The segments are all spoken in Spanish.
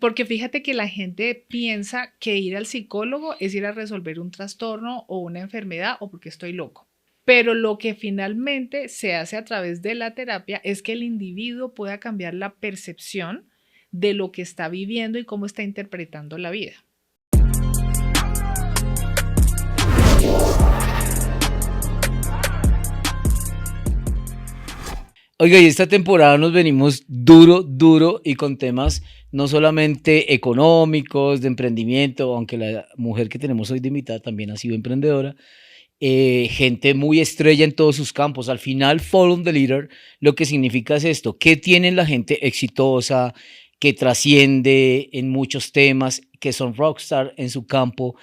porque fíjate que la gente piensa que ir al psicólogo es ir a resolver un trastorno o una enfermedad o porque estoy loco. Pero lo que finalmente se hace a través de la terapia es que el individuo pueda cambiar la percepción de lo que está viviendo y cómo está interpretando la vida. Oiga, y esta temporada nos venimos duro y con temas no solamente económicos, de emprendimiento, aunque la mujer que tenemos hoy de invitada también ha sido emprendedora, gente muy estrella en todos sus campos. Al final, follow the leader, lo que significa es esto: ¿qué tiene la gente exitosa, que trasciende en muchos temas, que son rockstar en su campo,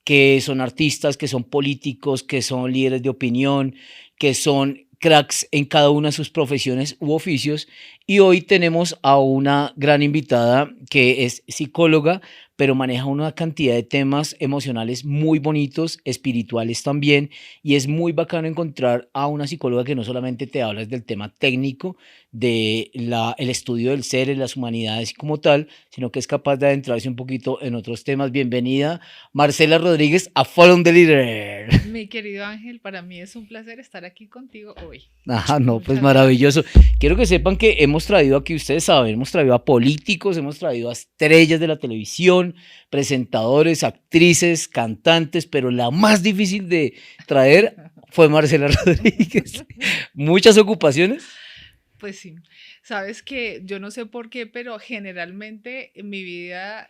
que son artistas, que son políticos, que son líderes de opinión, que son cracks en cada una de sus profesiones u oficios? Y hoy tenemos a una gran invitada que es psicóloga, pero maneja una cantidad de temas emocionales muy bonitos, espirituales también, y es muy bacano encontrar a una psicóloga que no solamente te habla del tema técnico, de el estudio del ser, de las humanidades y como tal, sino que es capaz de adentrarse un poquito en otros temas. Bienvenida, Marcela Rodríguez, a Follow the Leader. Mi querido Ángel, para mí es un placer estar aquí contigo hoy. Ajá, no, pues Muchas maravilloso. gracias. Quiero que sepan que hemos traído aquí, ustedes saben, hemos traído a políticos, hemos traído a estrellas de la televisión, presentadores, actrices, cantantes, pero la más difícil de traer fue Marcela Rodríguez. Muchas ocupaciones. Pues sí, sabes que yo no sé por qué, pero generalmente en mi vida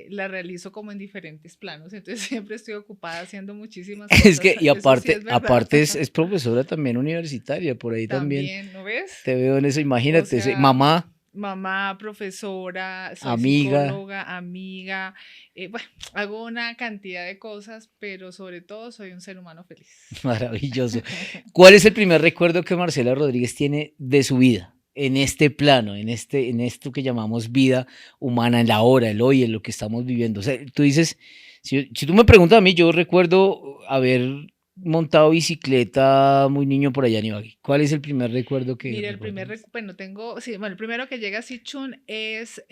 la realizo como en diferentes planos, entonces siempre estoy ocupada haciendo muchísimas Es cosas, que, y eso sí aparte, es verdad. aparte es profesora también universitaria, por ahí también También, ¿no ves? te veo en eso, O imagínate, sea, mamá, mamá, profesora, soy amiga, psicóloga, amiga, bueno, hago una cantidad de cosas, pero sobre todo soy un ser humano feliz. maravilloso. ¿Cuál es el primer recuerdo que Marcela Rodríguez tiene de su vida? En este plano, en esto que llamamos vida humana, en la hora, el hoy, en lo que estamos viviendo. O sea, tú dices, si tú me preguntas a mí, yo recuerdo haber montado bicicleta muy niño por allá en Ibagué. ¿Cuál es el primer recuerdo que Mira, el primer, recuerdas? bueno, tengo, sí, bueno, el primero que llega así, chun, es,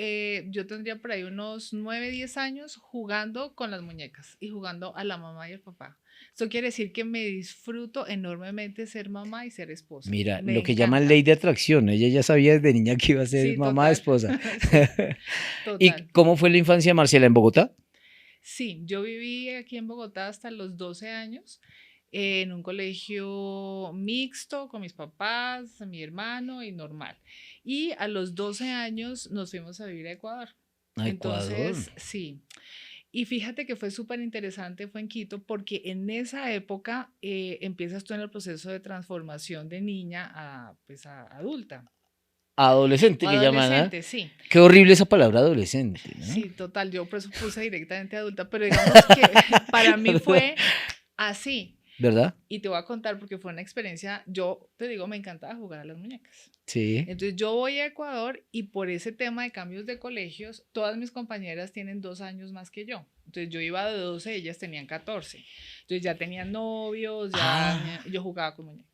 yo tendría por ahí unos 9, 10 años jugando con las muñecas y jugando a la mamá y al papá. Eso quiere decir que me disfruto enormemente ser mamá y ser esposa. Mira, Me lo que llaman ley encanta. de atracción. Ella ya sabía desde niña que iba a ser Sí, mamá, total. esposa. Sí, ¿Y total. cómo fue la infancia de Marcela en Bogotá? Sí, yo viví aquí en Bogotá hasta los 12 años en un colegio mixto con mis papás, mi hermano y normal. Y a los 12 años nos fuimos a vivir a Ecuador. A Ecuador. Entonces, sí. Y fíjate que fue súper interesante, fue en Quito, porque en esa época empiezas tú en el proceso de transformación de niña a, pues, a adulta. O Adolescente que llaman, ¿ah? adolescente, sí. Qué horrible esa palabra adolescente, ¿no? Sí, total. Yo por eso puse directamente adulta, pero digamos que para mí fue así. ¿Verdad? Y te voy a contar porque fue una experiencia, yo te digo, me encantaba jugar a las muñecas. Sí. Entonces yo voy a Ecuador y por ese tema de cambios de colegios, todas mis compañeras tienen 2 años más que yo. Entonces yo iba de 12, ellas tenían 14. Entonces ya tenían novios, Ah, yo jugaba con muñecas.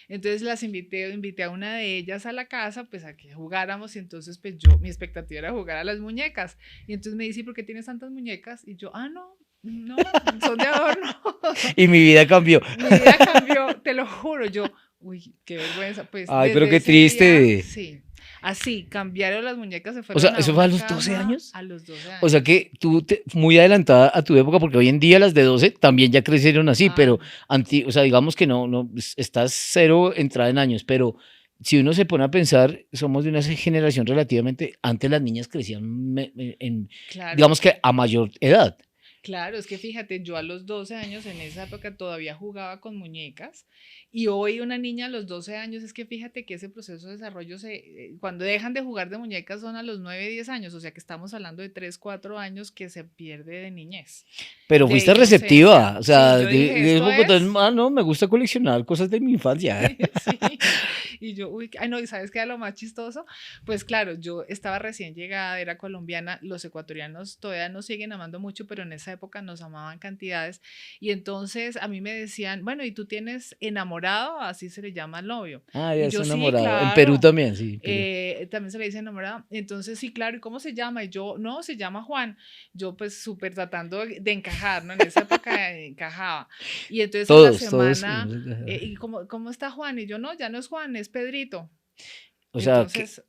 Entonces las invité a una de ellas a la casa, pues a que jugáramos y entonces pues yo, mi expectativa era jugar a las muñecas. Y entonces me dice, ¿por qué tienes tantas muñecas? Y yo, no, no, son de adorno. y mi vida cambió. Mi vida cambió, te lo juro, yo, uy, qué vergüenza, pues Ay, pero desde qué ese día, triste. sí, así, cambiaron las muñecas, se O sea, fueron a ¿eso fue a una los 12 caja años? a los 12 O sea años. que tú muy adelantada a tu época, porque hoy en día las de 12 también ya crecieron así, Ah, pero o sea, digamos que no, estás cero entrada en años, pero si uno se pone a pensar, somos de una generación relativamente, antes las niñas crecían claro, digamos que a mayor edad. claro, es que fíjate, yo a los 12 años en esa época todavía jugaba con muñecas y hoy una niña a los 12 años, es que fíjate que ese proceso de desarrollo cuando dejan de jugar de muñecas son a los 9 10 años, o sea que estamos hablando de 3 4 años que se pierde de niñez, Pero de fuiste inocencia. receptiva, o Sí, sea, yo dije, de esto Bogotá, es. no, me gusta coleccionar cosas de mi infancia. Sí, y yo, uy, ay no, ¿y sabes qué era lo más chistoso? Pues claro, yo estaba recién llegada, era colombiana, los ecuatorianos todavía nos siguen amando mucho, pero en esa época nos amaban cantidades. Y entonces a mí me decían, bueno, ¿y tú tienes enamorado? Así se le llama al novio. Ah, Y ya es yo, sí, enamorado. En Perú claro. también, sí. También se le dice enamorado. Entonces, sí, claro. ¿Y cómo se llama? Y yo, no, se llama Juan. Yo, pues, súper tratando de encajar, ¿no? En esa época encajaba. Y entonces a la Todos. semana, ¿y cómo está Juan? Y yo, no, ya no es Juan, es Pedrito. O sea, Entonces,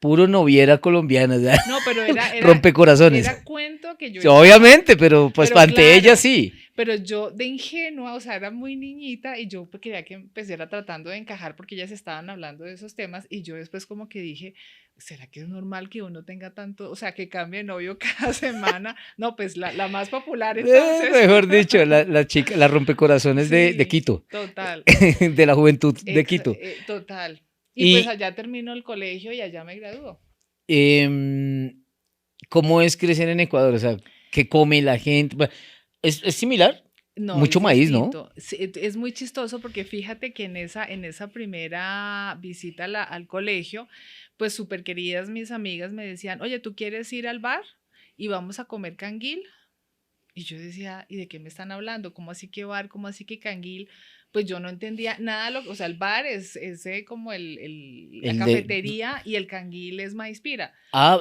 puro noviera colombiana, o sea, no, pero rompecorazones. era cuento que yo Sí, echaba. obviamente, pero pues Pero ante ella claro, sí. pero yo de ingenua, o sea, era muy niñita y yo pues, quería que empezara tratando de encajar porque ellas estaban hablando de esos temas y yo después como que dije, ¿será que es normal que uno tenga tanto, o sea, que cambie de novio cada semana? No, pues la más popular entonces. Mejor dicho, la chica, la rompecorazones de Sí, Quito, total, de la juventud de Quito. total. Y pues Y allá termino el colegio y allá me graduó. em, ¿cómo es crecer en Ecuador? O sea, ¿qué come la gente? Bueno, es similar, No, mucho es maíz, ¿no? distinto. Sí, es muy chistoso porque fíjate que en esa primera visita al colegio, pues súper queridas mis amigas me decían, oye, ¿tú quieres ir al bar y vamos a comer canguil? Y yo decía, ¿y de qué me están hablando? ¿Cómo así que bar? ¿Cómo así que canguil? Pues yo no entendía nada, o sea, el bar es como la El de, cafetería y el canguil es maíz pira.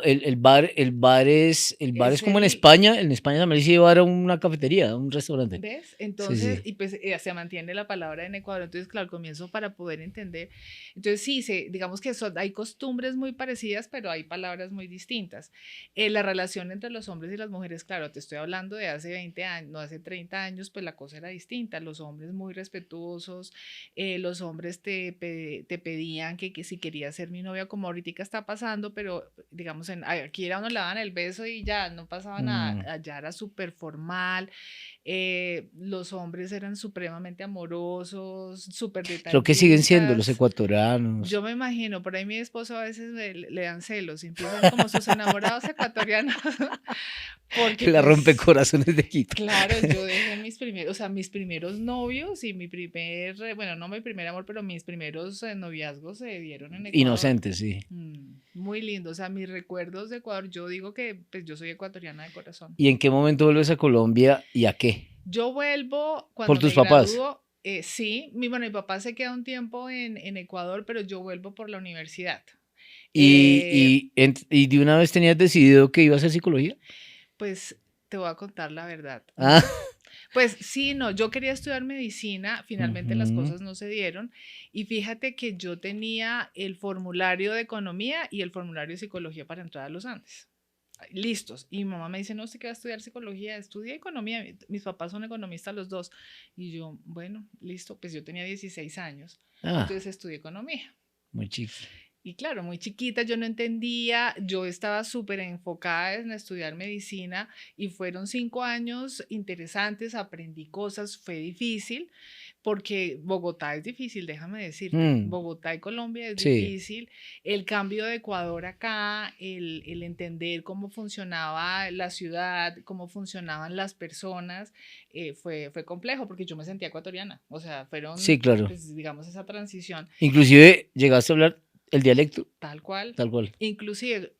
el bar es Es como el, en España también se lleva a una cafetería, a un restaurante. ¿Ves? Sí, Entonces, sí. y pues se mantiene la palabra en Ecuador, entonces, claro, comienzo para poder entender. Entonces, sí, digamos que hay costumbres muy parecidas, pero hay palabras muy distintas. La relación entre los hombres y las mujeres, claro, te estoy hablando de hace 20 años, no hace 30 años, pues la cosa era distinta. Los hombres muy respetuosos, los hombres te pedían que si querías ser mi novia, como ahorita está pasando, pero digamos, aquí era uno le daban el beso y ya, no pasaba nada, Mm, allá era súper formal. Los hombres eran supremamente amorosos, súper creo que siguen siendo los detallistas. ecuatorianos. Yo me imagino, por ahí mi esposo a veces le dan celos, y empiezan como sus enamorados ecuatorianos, porque La pues, rompecorazones de Quito. claro, yo dejé mis primeros novios y bueno, no mi primer amor, pero mis primeros noviazgos se dieron en Ecuador. Inocentes, sí. Muy lindo, o sea, mis recuerdos de Ecuador, yo digo que pues yo soy ecuatoriana de corazón. ¿Y en qué momento vuelves a Colombia y a qué? Yo vuelvo Por cuando tus me papás. gradúo, sí, bueno, mi papá se queda un tiempo en Ecuador, pero yo vuelvo por la universidad. ¿Y, Eh, y de una vez tenías decidido que ibas a hacer psicología? pues te voy a contar la verdad, Ah, no. Pues sí, no, yo quería estudiar medicina, finalmente las ujú. cosas no se dieron y fíjate que yo tenía el formulario de economía y el formulario de psicología para entrar a los Andes. Listos. Y mi mamá me dice, no, usted que va a estudiar psicología, estudia economía. Mis papás son economistas los dos. Y yo, bueno, listo, pues yo tenía 16 años. Ah, Entonces estudié economía. muy chico. Y claro, muy chiquita, yo no entendía, yo estaba súper enfocada en estudiar medicina y fueron 5 años interesantes, aprendí cosas, fue difícil, porque Bogotá es difícil, déjame decirte, Mm, Bogotá y Colombia es sí, difícil, el cambio de Ecuador acá, el entender cómo funcionaba la ciudad, cómo funcionaban las personas, fue complejo, porque yo me sentía ecuatoriana, o sea, sí, fueron, claro. pues, digamos, esa transición. Inclusive llegaste a hablar el dialecto, Tal cual. tal cual. Inclusive,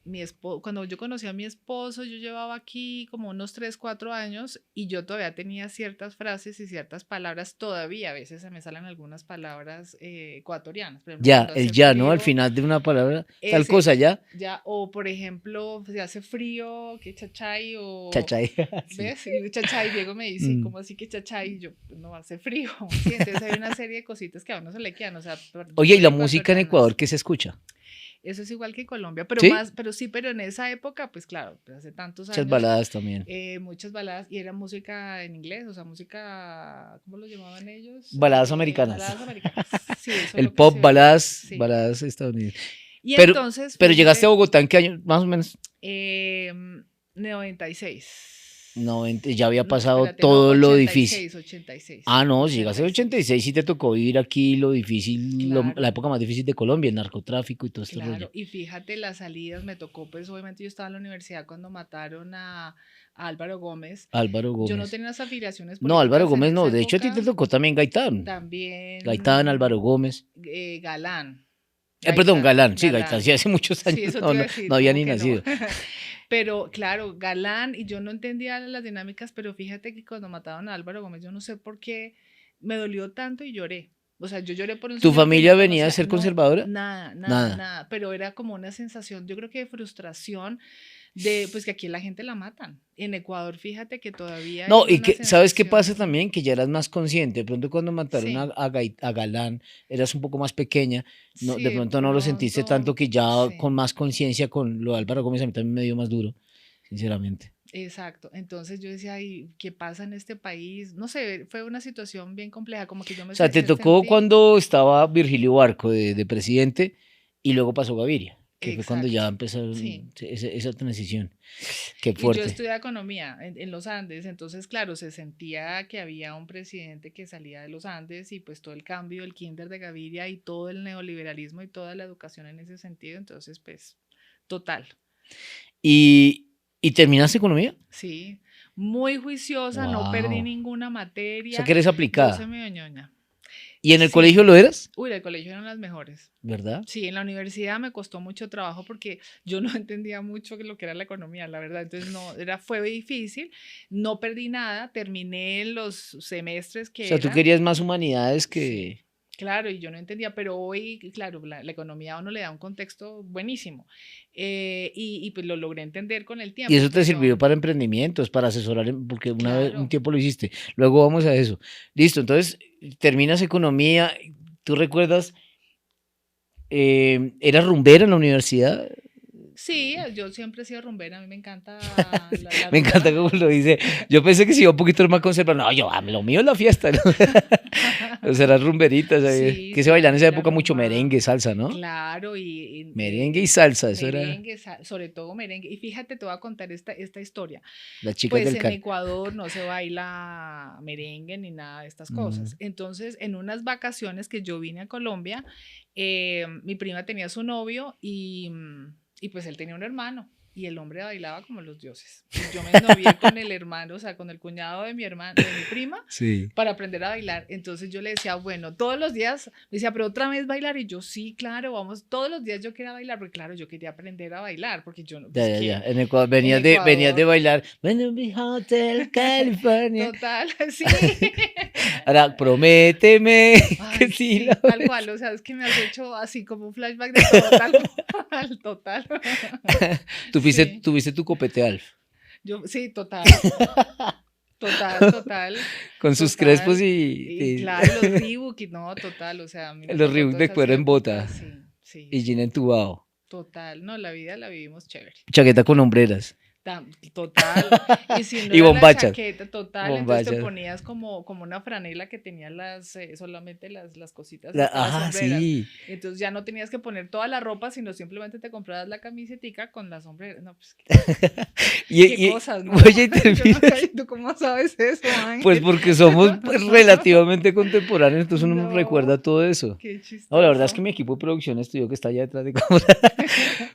cuando yo conocí a mi esposo, yo llevaba aquí como unos 3 4 años y yo todavía tenía ciertas frases y ciertas palabras, todavía a veces se me salen algunas palabras ecuatorianas, por ejemplo, Ya, cuando el hace ya, ¿no? Al frío, final de una palabra, tal ese, cosa, ya. ya, o por ejemplo, si hace frío, que chachay, o, Chachay. Sí. ¿ves? Y chachay, Diego me dice, Mm. ¿cómo así que chachay? Y yo, "Pues no hace frío", ¿sí? Entonces hay una serie de cositas que a uno se le quedan, o sea, yo Oye, ¿y soy la música en ecuatoriana. Ecuador qué se escucha? Eso es igual que Colombia, ¿Sí? pero en esa época, pues claro, pues hace tantos Muchas años, baladas también. muchas baladas, y era música en inglés, o sea, música, ¿cómo lo llamaban ellos? Baladas americanas. Baladas americanas. Sí, eso es El lo que pop, se oía, baladas, sí. baladas estadounidenses. Y Pero, entonces, pero llegaste a fíjate, Bogotá ¿en qué año? Más o menos. 96. 90, ya había No, pasado espérate, no, todo lo ochenta y difícil. seis, 86, Ah, no, si llegaste en 86. 86 sí te tocó vivir aquí lo difícil, la Claro. época más difícil de Colombia, el narcotráfico y todo este rollo. Claro, y fíjate las salidas, me tocó, pues obviamente yo estaba en la universidad cuando mataron a Álvaro Gómez. Álvaro Yo no Gómez. tenía las afiliaciones No, Álvaro políticas en Gómez esa no, de hecho a ti te época. tocó también Gaitán. Gaitán, Álvaro También Gómez. Galán, Perdón, Gaitán, Galán, sí, Gaitán, sí, Galán. hace muchos Sí, años eso no, te iba a no, no decir, había como ni que no. nacido. Pero claro, galán, y yo no entendía las dinámicas, pero fíjate que cuando mataron a Álvaro Gómez, yo no sé por qué me dolió tanto y lloré. O sea, yo lloré por un ¿Tu señor que familia no venía a conocía, ser no, conservadora? nada, nada, Nada. nada, pero era como una sensación, yo creo que de frustración de, pues que aquí la gente la matan. En Ecuador, fíjate que todavía No, hay y una que, ¿sabes qué sensación pasa así. también? Que ya eras más consciente. De pronto cuando mataron Sí, a Galán, eras un poco más pequeña. No, sí, de de pronto no lo sentiste pronto, tanto que ya con sí. más conciencia con lo de Álvaro Gómez a mí también me dio más duro, sinceramente. Exacto, entonces yo decía, ay, ¿qué pasa en este país? No sé, fue una situación bien compleja, como que yo O sea, te tocó sentí, cuando estaba Virgilio Barco de presidente y luego pasó Gaviria, que fue cuando exacto, ya empezó sí. esa transición. Qué Y yo fuerte. estudié economía en los Andes, entonces, claro, se sentía que había un presidente que salía de los Andes y pues todo el cambio, el kinder de Gaviria y todo el neoliberalismo y toda la educación en ese sentido, entonces, pues, total, ¿Y terminaste economía? sí. Muy juiciosa, no perdí Wow. ninguna O sea, materia, que eres yo soy aplicada. medio ñoña. ¿Y en el colegio Sí. lo eras? Uy, el colegio eran las mejores. ¿Verdad? Sí, en la universidad me costó mucho trabajo porque yo no entendía mucho lo que era la economía, la verdad. Entonces, no, fue difícil. No perdí nada, terminé los semestres O que sea, tú eran. querías más humanidades Sí, que... claro, y yo no entendía, pero hoy, claro, la economía a uno le da un contexto buenísimo. Pues lo logré entender con el Y tiempo, eso te pero sirvió para emprendimientos, para asesorar, porque una vez, un claro. tiempo lo hiciste. Luego vamos a eso. Listo, entonces terminas economía. ¿Tú recuerdas, eras rumbera en la universidad? Sí, yo siempre he sido rumbera, a mí me encanta la Me encanta rumba. cómo lo dice. Yo pensé que si iba un poquito más conservador. No, yo, lo mío es la fiesta, ¿no? O sea, las rumberitas, Sí, que se sí, a bailan en esa mí la época mucho rumba, merengue, salsa, ¿no? claro, Merengue y salsa, eso era merengue, sobre todo merengue. Y fíjate, te voy a contar esta historia. las chicas Pues del en Cali. Ecuador no se baila merengue ni nada de estas Mm. cosas. Entonces, en unas vacaciones que yo vine a Colombia, mi prima tenía su novio y pues él tenía un hermano. Y el hombre bailaba como los dioses. Y yo me novié con el hermano, o sea, con el cuñado de mi hermano, de mi prima, Sí. para aprender a bailar. Entonces yo le decía, bueno, todos los días, me decía, pero otra vez bailar. Y yo, sí, claro, vamos, todos los días yo quería bailar, porque claro, yo quería aprender a bailar, porque yo no, Ya, pues ya, ya. que En Ecuador, en venías de Ecuador, bailar. When you be Hotel California. total, sí. Ahora, prométeme que Ay, sí lo sí, tal ves. cual, o sea, es que me has hecho así como un flashback de todo, tal cual, total. Sí, Tuviste tu copete Alf. sí, total, total, total, Con sus crespos total. Y claro, los Reebok, y no, total, o sea, a mí me los tocó Reebok todas de esas cuero en épocas, bota sí, sí, y jean sí, entubado. total. No, la vida la vivimos chévere. Chaqueta con hombreras Total. Y si no y era la bombachas. chaqueta total, entonces te Bombachas. ponías como una franela que tenía solamente las cositas, las Ajá, sombreras. sí. Entonces ya no tenías que poner toda la ropa, sino simplemente te comprabas la camisetica con las sombreras. No, pues qué cosas, ¿no? Oye, y Yo no terminas. sé, ¿tú cómo sabes eso, Pues Ángel? porque somos pues, relativamente contemporáneos, entonces uno No, recuerda todo eso. qué No, la verdad es que chistoso. mi equipo de producción estudió que está allá detrás de cámara.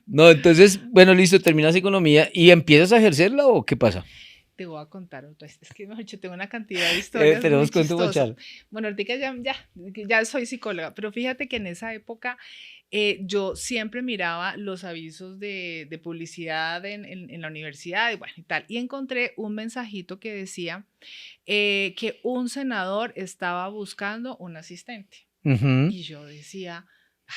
No, entonces, bueno, listo, terminas economía y empiezas a ejercerla o qué pasa. Te voy a contar otra. Es que, mejor dicho, tengo una cantidad de historias muy Tenemos cuento para chistosas. echar. Bueno, ahorita ya soy psicóloga, pero fíjate que en esa época yo siempre miraba los avisos de publicidad en la universidad y bueno, y tal. Y encontré un mensajito que decía que un senador estaba buscando un asistente. Ujú. Y yo decía,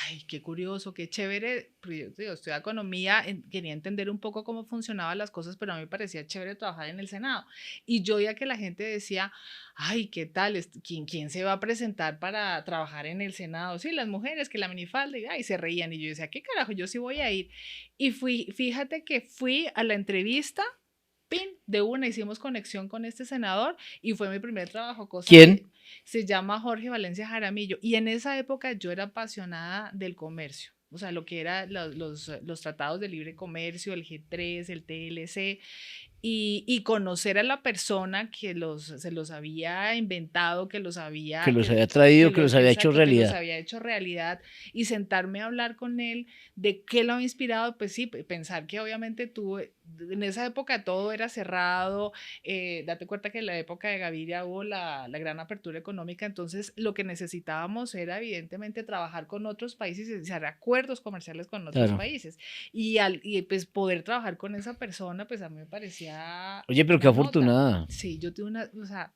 ay, qué curioso, qué chévere, porque yo digo, estudié economía, quería entender un poco cómo funcionaban las cosas, pero a mí me parecía chévere trabajar en el Senado. Y yo ya que la gente decía, ay, ¿qué tal? ¿Quién se va a presentar para trabajar en el Senado? Sí, las mujeres, que la minifalda, y ay, se reían. Y yo decía, ¿qué carajo? Yo sí voy a ir. Y fíjate que fui a la entrevista. Pin, de una hicimos conexión con este senador y fue mi primer trabajo, cosa que ¿Quién? se llama Jorge Valencia Jaramillo. Y en esa época yo era apasionada del comercio, o sea, lo que eran los tratados de libre comercio, el G3, el TLC. y conocer a la persona que se los había inventado, que los había que traído, que los había hecho exacto, que los realidad. había hecho realidad y sentarme a hablar con él de qué lo ha inspirado, pues sí, pensar que obviamente tú, en esa época todo era cerrado, date cuenta que en la época de Gaviria hubo la gran apertura económica, entonces lo que necesitábamos era evidentemente trabajar con otros países y hacer acuerdos comerciales con otros Claro. países y pues poder trabajar con esa persona, pues a mí me parecía Oye, pero qué una nota. afortunada. Sí, yo tuve una, o sea,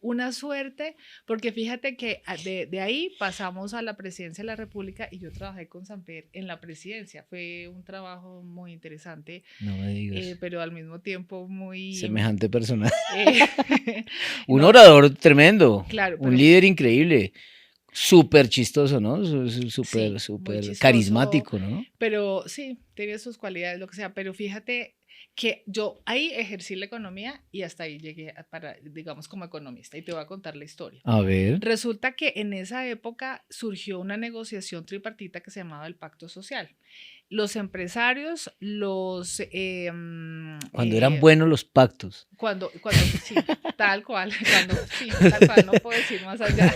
una suerte, porque fíjate que de ahí pasamos a la presidencia de la República y yo trabajé con Samper en la presidencia. Fue un trabajo muy interesante, No me digas. pero al mismo tiempo muy... Semejante persona. Un no, orador tremendo, claro, un pero líder increíble, súper chistoso, ¿no? sí, Súper, muy súper chistoso, carismático, ¿no? pero sí, tiene sus cualidades, lo que sea, pero fíjate que yo ahí ejercí la economía y hasta ahí llegué para, digamos, como economista y te voy a contar la historia. A ver. Resulta que en esa época surgió una negociación tripartita que se llamaba el Pacto Social. Los empresarios, Cuando eran buenos los pactos. sí, tal cual, sí, tal cual, no puedo decir más allá,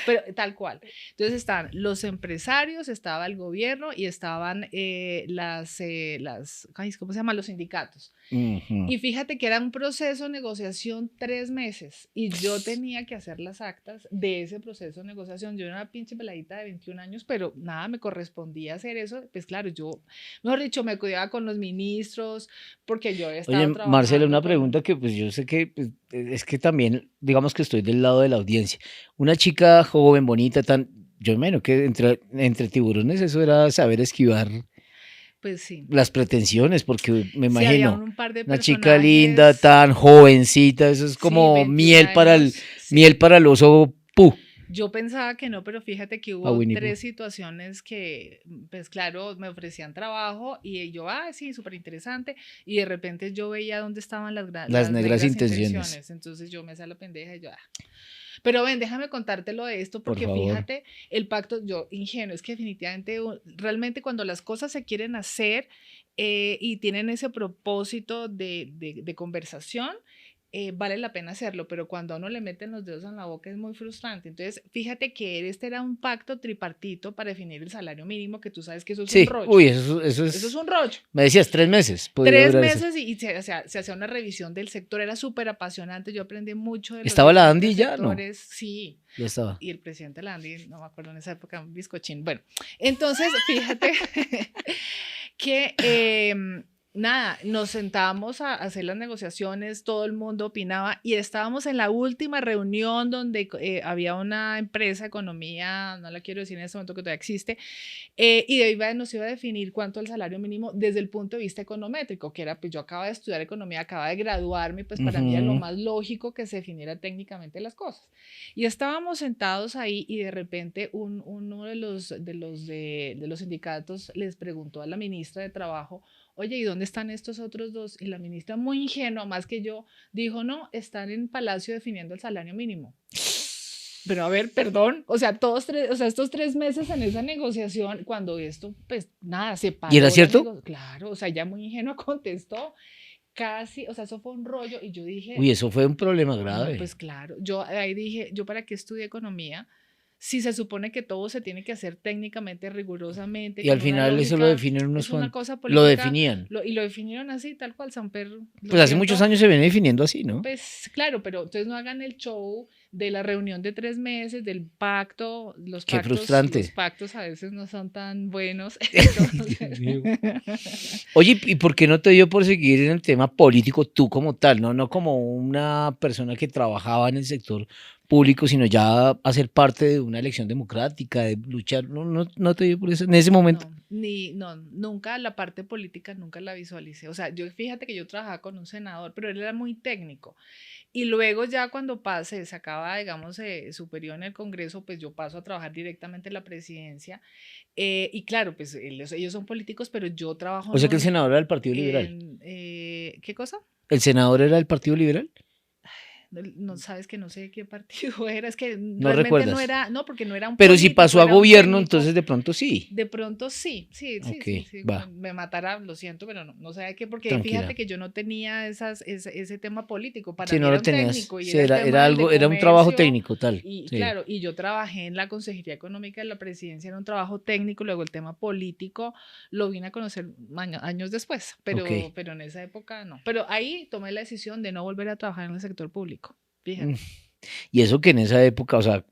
pero tal cual. Entonces estaban los empresarios, estaba el gobierno y estaban ¿cómo se llama? Los sindicatos. Ujú. Y fíjate que era un proceso de negociación 3 meses y yo tenía que hacer las actas de ese proceso de negociación. Yo era una pinche peladita de 21 años, pero nada, me correspondía hacer eso. Pues claro, yo, mejor dicho, me cuidaba con los ministros porque yo había Oye, estado Marcela, trabajando una con... pregunta que pues yo sé que pues, es que también, digamos que estoy del lado de la audiencia. Una chica joven, bonita, tan, yo imagino que entre tiburones eso era saber esquivar Pues sí, las pretensiones, porque me sí, había imagino, un par de una chica linda, personajes, tan jovencita, eso es sí, como 21 años, miel sí. para el oso Pu, Yo pensaba que no, pero fíjate que a hubo Winnie Pooh. 3 situaciones que, pues claro, me ofrecían trabajo y yo, sí, súper interesante. Y de repente yo veía dónde estaban Las las negras negras intenciones, intenciones. Entonces yo me hacía la pendeja y yo, Pero ven, déjame contártelo de esto por porque favor. fíjate, el pacto, yo ingenuo, es que definitivamente, realmente cuando las cosas se quieren hacer y tienen ese propósito de conversación, vale la pena hacerlo, pero cuando a uno le meten los dedos en la boca es muy frustrante. Entonces, fíjate que este era un pacto tripartito para definir el salario mínimo, que tú sabes que eso es un Sí, rollo. uy, eso Eso es es, un rollo. me decías 3 meses, podía Tres durar eso. meses y se hacía una revisión del sector, era súper apasionante, yo aprendí mucho de los ¿Estaba la diferentes Andy ya? No, sectores, sí, ya estaba. y el presidente Landy, no me acuerdo en esa época, un bizcochín. Bueno, entonces fíjate que nada, nos sentábamos a hacer las negociaciones, todo el mundo opinaba y estábamos en la última reunión donde había una empresa, economía, no la quiero decir en este momento que todavía existe, y de ahí nos iba a definir cuánto el salario mínimo desde el punto de vista econométrico, que era, pues yo acababa de estudiar economía, acababa de graduarme, pues para mí era lo Ujú. más lógico que se definiera técnicamente las cosas. Y estábamos sentados ahí y de repente uno de los sindicatos les preguntó a la ministra de Trabajo, oye, ¿y dónde están estos otros dos? Y la ministra, muy ingenua, más que yo, dijo, no, están en Palacio definiendo el salario mínimo. Pero a ver, perdón, o sea, estos 3 meses en esa negociación, cuando esto, pues nada, se ¿Y era paró la cierto? negociación, claro, o sea, ya muy ingenua contestó, casi, o sea, eso fue un rollo y yo dije, Uy, eso fue un problema no, grave. pues claro, yo ahí dije, ¿yo para qué estudié economía? Si se supone que todo se tiene que hacer técnicamente, rigurosamente, Y al con una final eso lo lógica, definen unos es una cuantos. cosa Lo política, definían. y lo definieron así, tal cual, Samper, lo Pues hace muchos siento, años se viene definiendo así, ¿no? pues claro, pero entonces no hagan el show de la reunión de 3 meses, del pacto, Qué los frustrante. pactos a veces no son tan buenos, Dios entonces... mío. Oye, ¿y por qué no te dio por seguir en el tema político tú como tal, no? No como una persona que trabajaba en el sector público, sino ya hacer parte de una elección democrática, de luchar. No te dio por eso en ese momento. No, no, nunca la parte política nunca la visualicé. O sea, yo fíjate que yo trabajaba con un senador, pero él era muy técnico. Y luego ya cuando se acaba, digamos, su periodo en el Congreso, pues yo paso a trabajar directamente en la presidencia. Y claro, pues ellos son políticos, pero yo trabajo O sea que el senador era del Partido Liberal. ¿qué cosa? ¿El senador era del Partido Liberal? No sabes que no sé de qué partido era, es que ¿No realmente no recuerdas? era, no, porque no era un Pero si pasó político, a era un gobierno, técnico. entonces de pronto sí. De pronto sí, Ok, sí, va, me matara, lo siento, pero no sé de qué, porque fíjate tranquila. que yo no tenía ese tema político, para Si mí no era lo un tenías, técnico y sí, era el era tema del de algo, era un trabajo comercio, técnico tal. y Sí. claro, y yo trabajé en la Consejería Económica de la Presidencia, era un trabajo técnico, luego el tema político lo vine a conocer años después, Ok. pero en esa época no. Pero ahí tomé la decisión de no volver a trabajar en el sector público, Mm, fíjate. Y eso que en esa época, o sea,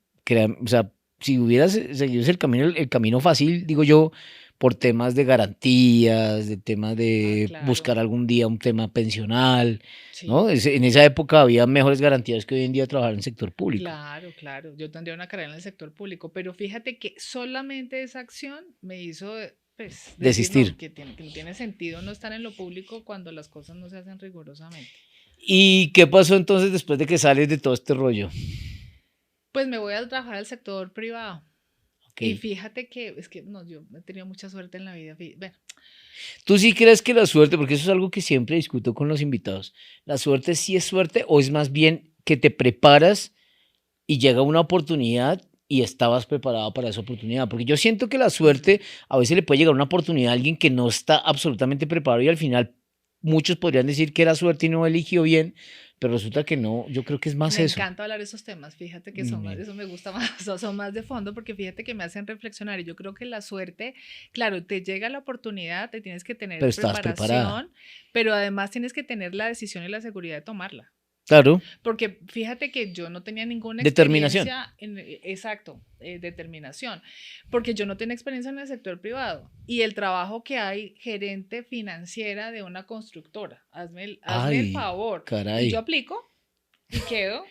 o sea, si hubieras seguido el camino fácil, digo yo, por temas de garantías, de temas Ah, de claro, buscar algún día un tema pensional, ¿no? sí. En esa época había mejores garantías que hoy en día trabajar en el sector público. Claro, claro. Yo tendría una carrera en el sector público, pero fíjate que solamente esa acción me hizo, pues, decir, no, Desistir. que no tiene sentido no estar en lo público cuando las cosas no se hacen rigurosamente. ¿Y qué pasó entonces después de que sales de todo este rollo? Pues me voy a trabajar al sector privado. Ok. Y fíjate que, es que, no, yo he tenido mucha suerte en la vida. Bueno, ¿Tú sí crees que la suerte, porque eso es algo que siempre discuto con los invitados, la suerte sí es suerte o es más bien que te preparas y llega una oportunidad y estabas preparado para esa oportunidad? Porque yo siento que la mm, suerte a veces le puede llegar una oportunidad a alguien que no está absolutamente preparado y al final muchos podrían decir que era suerte y no eligió bien, pero resulta que no, yo creo que es más me eso. encanta hablar de esos temas. Fíjate que Dime. eso me gusta más, son más de fondo porque fíjate que me hacen reflexionar. Y yo creo que la suerte, claro, te llega la oportunidad, te tienes que Pero tener estabas preparada. preparación, pero además tienes que tener la decisión y la seguridad de tomarla. Claro, Porque fíjate que yo no tenía ninguna determinación. experiencia en, exacto, determinación, porque yo no tenía experiencia en el sector privado y el trabajo que hay, gerente financiera de una constructora, hazme el Ay, favor, y yo caray. aplico y quedo,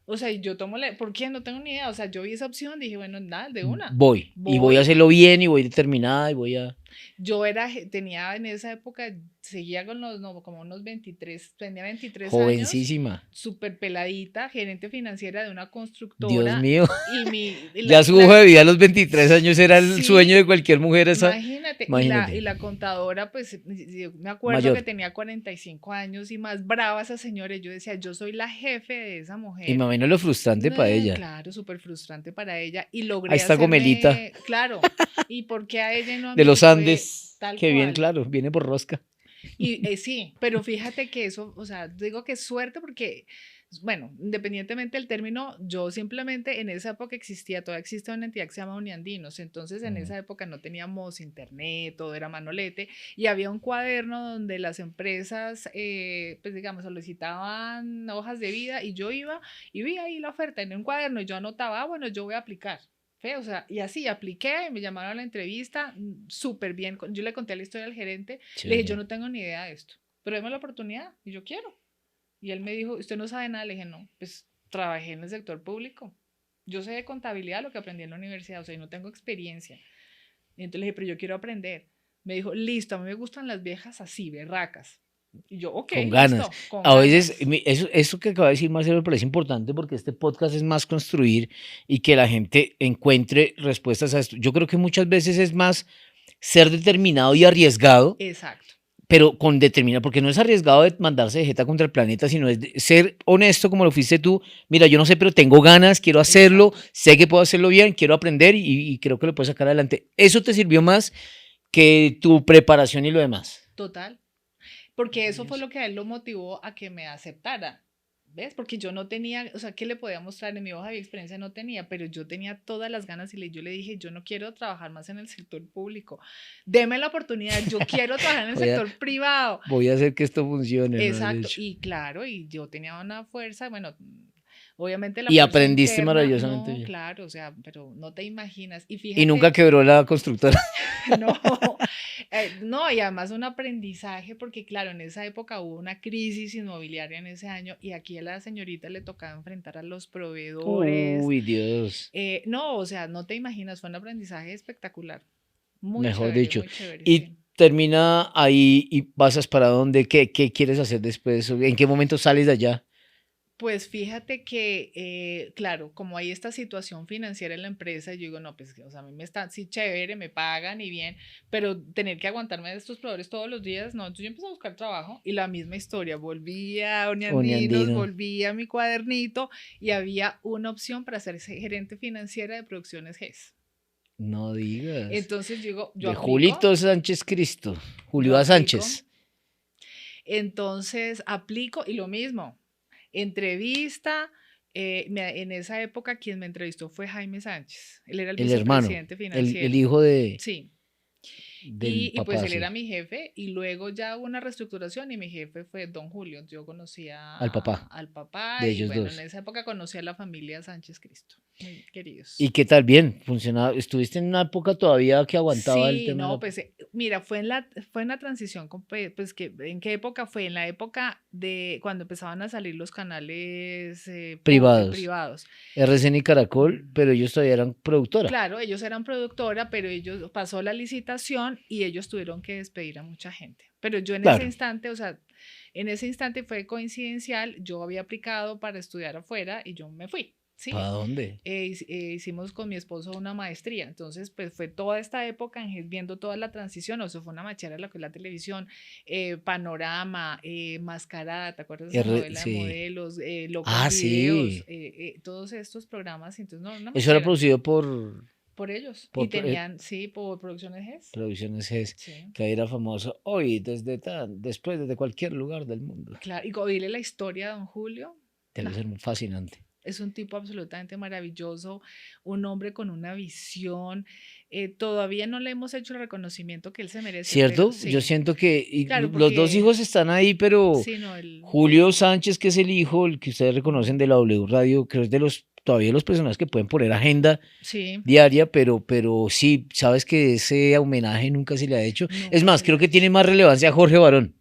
o sea, yo tomo la, ¿por qué? No tengo ni idea, o sea, yo vi esa opción, dije, bueno, nada, de una, Voy. Y voy a voy. hacerlo bien y voy determinada y voy a... Yo tenía en esa época, seguía con los, no, como unos 23, tenía 23 años, Jovencísima. súper peladita, gerente financiera de una Dios constructora mío. y Ya su hoja de vida a los 23 años era el sueño sí, de cualquier mujer esa. imagínate, y Imagínate. la contadora, pues yo me acuerdo que Mayor. tenía 45 años y más brava esa señora, y yo decía, yo soy la jefe de esa Y me mujer. imagino lo frustrante para ella. Claro, súper frustrante para ella y Ahí logré está Gomelita hacerme, claro, ¿y por qué a ella y no a de mí? los Fue Andes, tal que bien, cual. claro, viene por rosca. Y sí, pero fíjate que eso, o sea, digo que es suerte porque, bueno, independientemente del término, yo simplemente en esa época existía, todavía existe una entidad que se llama Uniandinos, entonces en Mm. esa época no teníamos internet, todo era manolete, y había un cuaderno donde las empresas, pues digamos, solicitaban hojas de vida y yo iba y vi ahí la oferta en un cuaderno y yo anotaba, ah, bueno, yo voy a aplicar. O sea, y así apliqué, me llamaron a la entrevista, súper bien. Yo le conté la historia al gerente, le dije, yo Chévere. no tengo ni idea de esto, pero déme la oportunidad y yo quiero. Y él me dijo, ¿usted no sabe nada? Le dije, no, pues trabajé en el sector público. Yo sé de contabilidad lo que aprendí en la universidad, o sea, y no tengo experiencia. Y entonces le dije, pero yo quiero aprender. Me dijo, listo, a mí me gustan las viejas así, berracas. Y yo, ok, Con ganas. listo, con A veces, ganas. eso que acaba de decir Marcelo me parece importante porque este podcast es más construir y que la gente encuentre respuestas a esto. Yo creo que muchas veces es más ser determinado y arriesgado, Exacto, pero con determinación, porque no es arriesgado de mandarse de jeta contra el planeta, sino es ser honesto como lo fuiste tú. Mira, yo no sé, pero tengo ganas, quiero hacerlo, exacto, sé que puedo hacerlo bien, quiero aprender y creo que lo puedes sacar adelante. Eso te sirvió más que tu preparación y lo demás. total. Porque eso fue Maravilloso. lo que a él lo motivó a que me aceptara. ¿Ves? Porque yo no tenía, o sea, ¿qué le podía mostrar? En mi hoja de experiencia no tenía, pero yo tenía todas las ganas y yo le dije, yo no quiero trabajar más en el sector público. Deme la oportunidad, yo quiero trabajar en el Voy a, sector privado. voy a hacer que esto funcione, ¿no? De Exacto, hecho. y claro, y yo tenía una fuerza, bueno, obviamente la Y fuerza aprendiste interna, maravillosamente no, bien. claro, o sea, pero no te imaginas. Y Y nunca fíjate, quebró la constructora. no, no, y además un aprendizaje, porque claro, en esa época hubo una crisis inmobiliaria en ese año y aquí a la señorita le tocaba enfrentar a los proveedores. Uy, Dios. No, o sea, no te imaginas, fue un aprendizaje espectacular. Mejor dicho. Muy chévere, Y sí. termina ahí y pasas para dónde, qué quieres hacer después, en qué momento sales de allá. Pues fíjate que, claro, como hay esta situación financiera en la empresa, yo digo, no, pues, o sea, a mí me está, sí, chévere, me pagan y bien, pero tener que aguantarme de estos proveedores todos los días, no, entonces yo empecé a buscar trabajo y la misma historia, volví a Oniandinos, Oñandino. volví a mi cuadernito y había una opción para ser gerente financiera de Producciones GES. No digas. Entonces yo digo, De Julito Sánchez Cristo. yo Julio A. aplico, Sánchez. entonces aplico y lo mismo, entrevista. En esa época quien me entrevistó fue Jaime Sánchez. Él era el El hermano. vicepresidente El financiero. hijo Sí. del Y pues papá, él era sí. mi jefe y luego ya hubo una reestructuración y mi jefe fue don Julio. Yo conocí Al papá. al papá De y ellos bueno, en dos. esa época conocí a la familia Sánchez Cristo. Muy ¿Y queridos. qué tal? Bien, funcionaba. ¿Estuviste en una época todavía que aguantaba el Sí, tema de no, la... pues mira, fue en la transición, pues que, ¿en qué época fue? En la época de cuando empezaban a salir los canales Privados? privados. RCN y Caracol, Mm. pero ellos todavía eran productora. Claro, ellos eran productora, pero ellos pasó la licitación y ellos tuvieron que despedir a mucha gente. Pero yo en ese Claro. instante, o sea, en ese instante fue coincidencial, yo había aplicado para estudiar afuera y yo me fui, ¿Para ¿sí? dónde? Hicimos con mi esposo una maestría, entonces pues fue toda esta época viendo toda la transición, o sea, fue una machera lo que es la televisión, Panorama, Mascarada, ¿te acuerdas de esa novela de Sí. modelos? Loco en Ah, videos, sí. todos estos programas, entonces no, una Eso era machera producido por ellos. Y por tenían, sí, por Producciones GES. Producciones GES, Sí, que ahí era famoso hoy, después, desde cualquier lugar del mundo. claro. Y oírle la historia a don Julio, no, Debe ser muy fascinante. es un tipo absolutamente maravilloso, un hombre con una visión. Todavía no le hemos hecho el reconocimiento que él se merece, pero ¿Cierto? Yo sí, siento que claro, los dos porque, hijos están ahí, pero sí, no, el, Julio Sánchez, que es el hijo, el que ustedes reconocen mm, de la W Radio, creo que es de los todavía los personajes que pueden poner agenda sí, diaria, pero sí, sabes que ese homenaje nunca se le ha hecho. Es nunca más, se le creo ha que hecho. tiene más relevancia a Jorge Barón.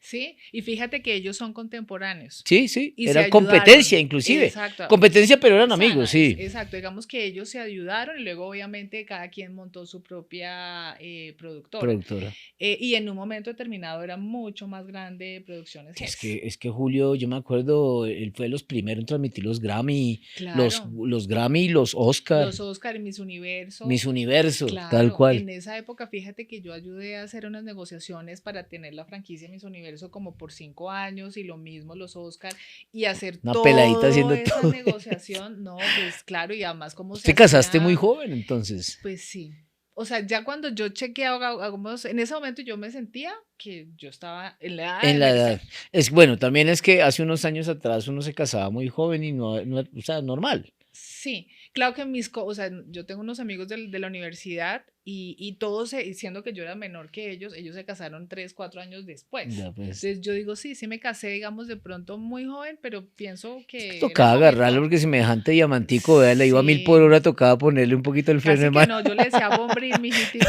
Sí, y fíjate que ellos son contemporáneos Sí, sí, y se era competencia ayudaron. inclusive. Exacto. Competencia, pero eran amigos, Sana, sí. exacto, digamos que ellos se ayudaron y luego obviamente cada quien montó su propia productora. Productora. Y en un momento determinado era mucho más grande Producciones Es GES. que, es que Julio, yo me acuerdo, él fue de los primeros en transmitir los Grammy, Claro, los Grammy, los Oscar, los Oscar y Miss Universo. Miss Universo, tal Claro, cual. en esa época fíjate que yo ayudé a hacer unas negociaciones para tener la franquicia Miss Universo como por 5 años y lo mismo los Oscar y hacer Una peladita toda haciendo esa todo. negociación, no, pues claro, y además como se Te casaste muy hacía, joven, entonces. pues sí. O sea, ya cuando yo chequeaba, en ese momento yo me sentía que yo estaba en la edad de En la edad. ejercer. Es bueno, también es que hace unos años atrás uno se casaba muy joven y o sea, normal. Sí, claro que o sea, yo tengo unos amigos de la universidad y todos, siendo que yo era menor que ellos se casaron 3, 4 años después. Ya pues. Entonces yo digo, sí, sí me casé, digamos, de pronto muy joven, pero pienso Es que que era el tocaba agarrarlo momento. porque semejante diamantico, vea, le iba a 1000 por hora, Sí, tocaba ponerle un poquito el freno casi de que mano. no, yo le decía bombril, mijitico.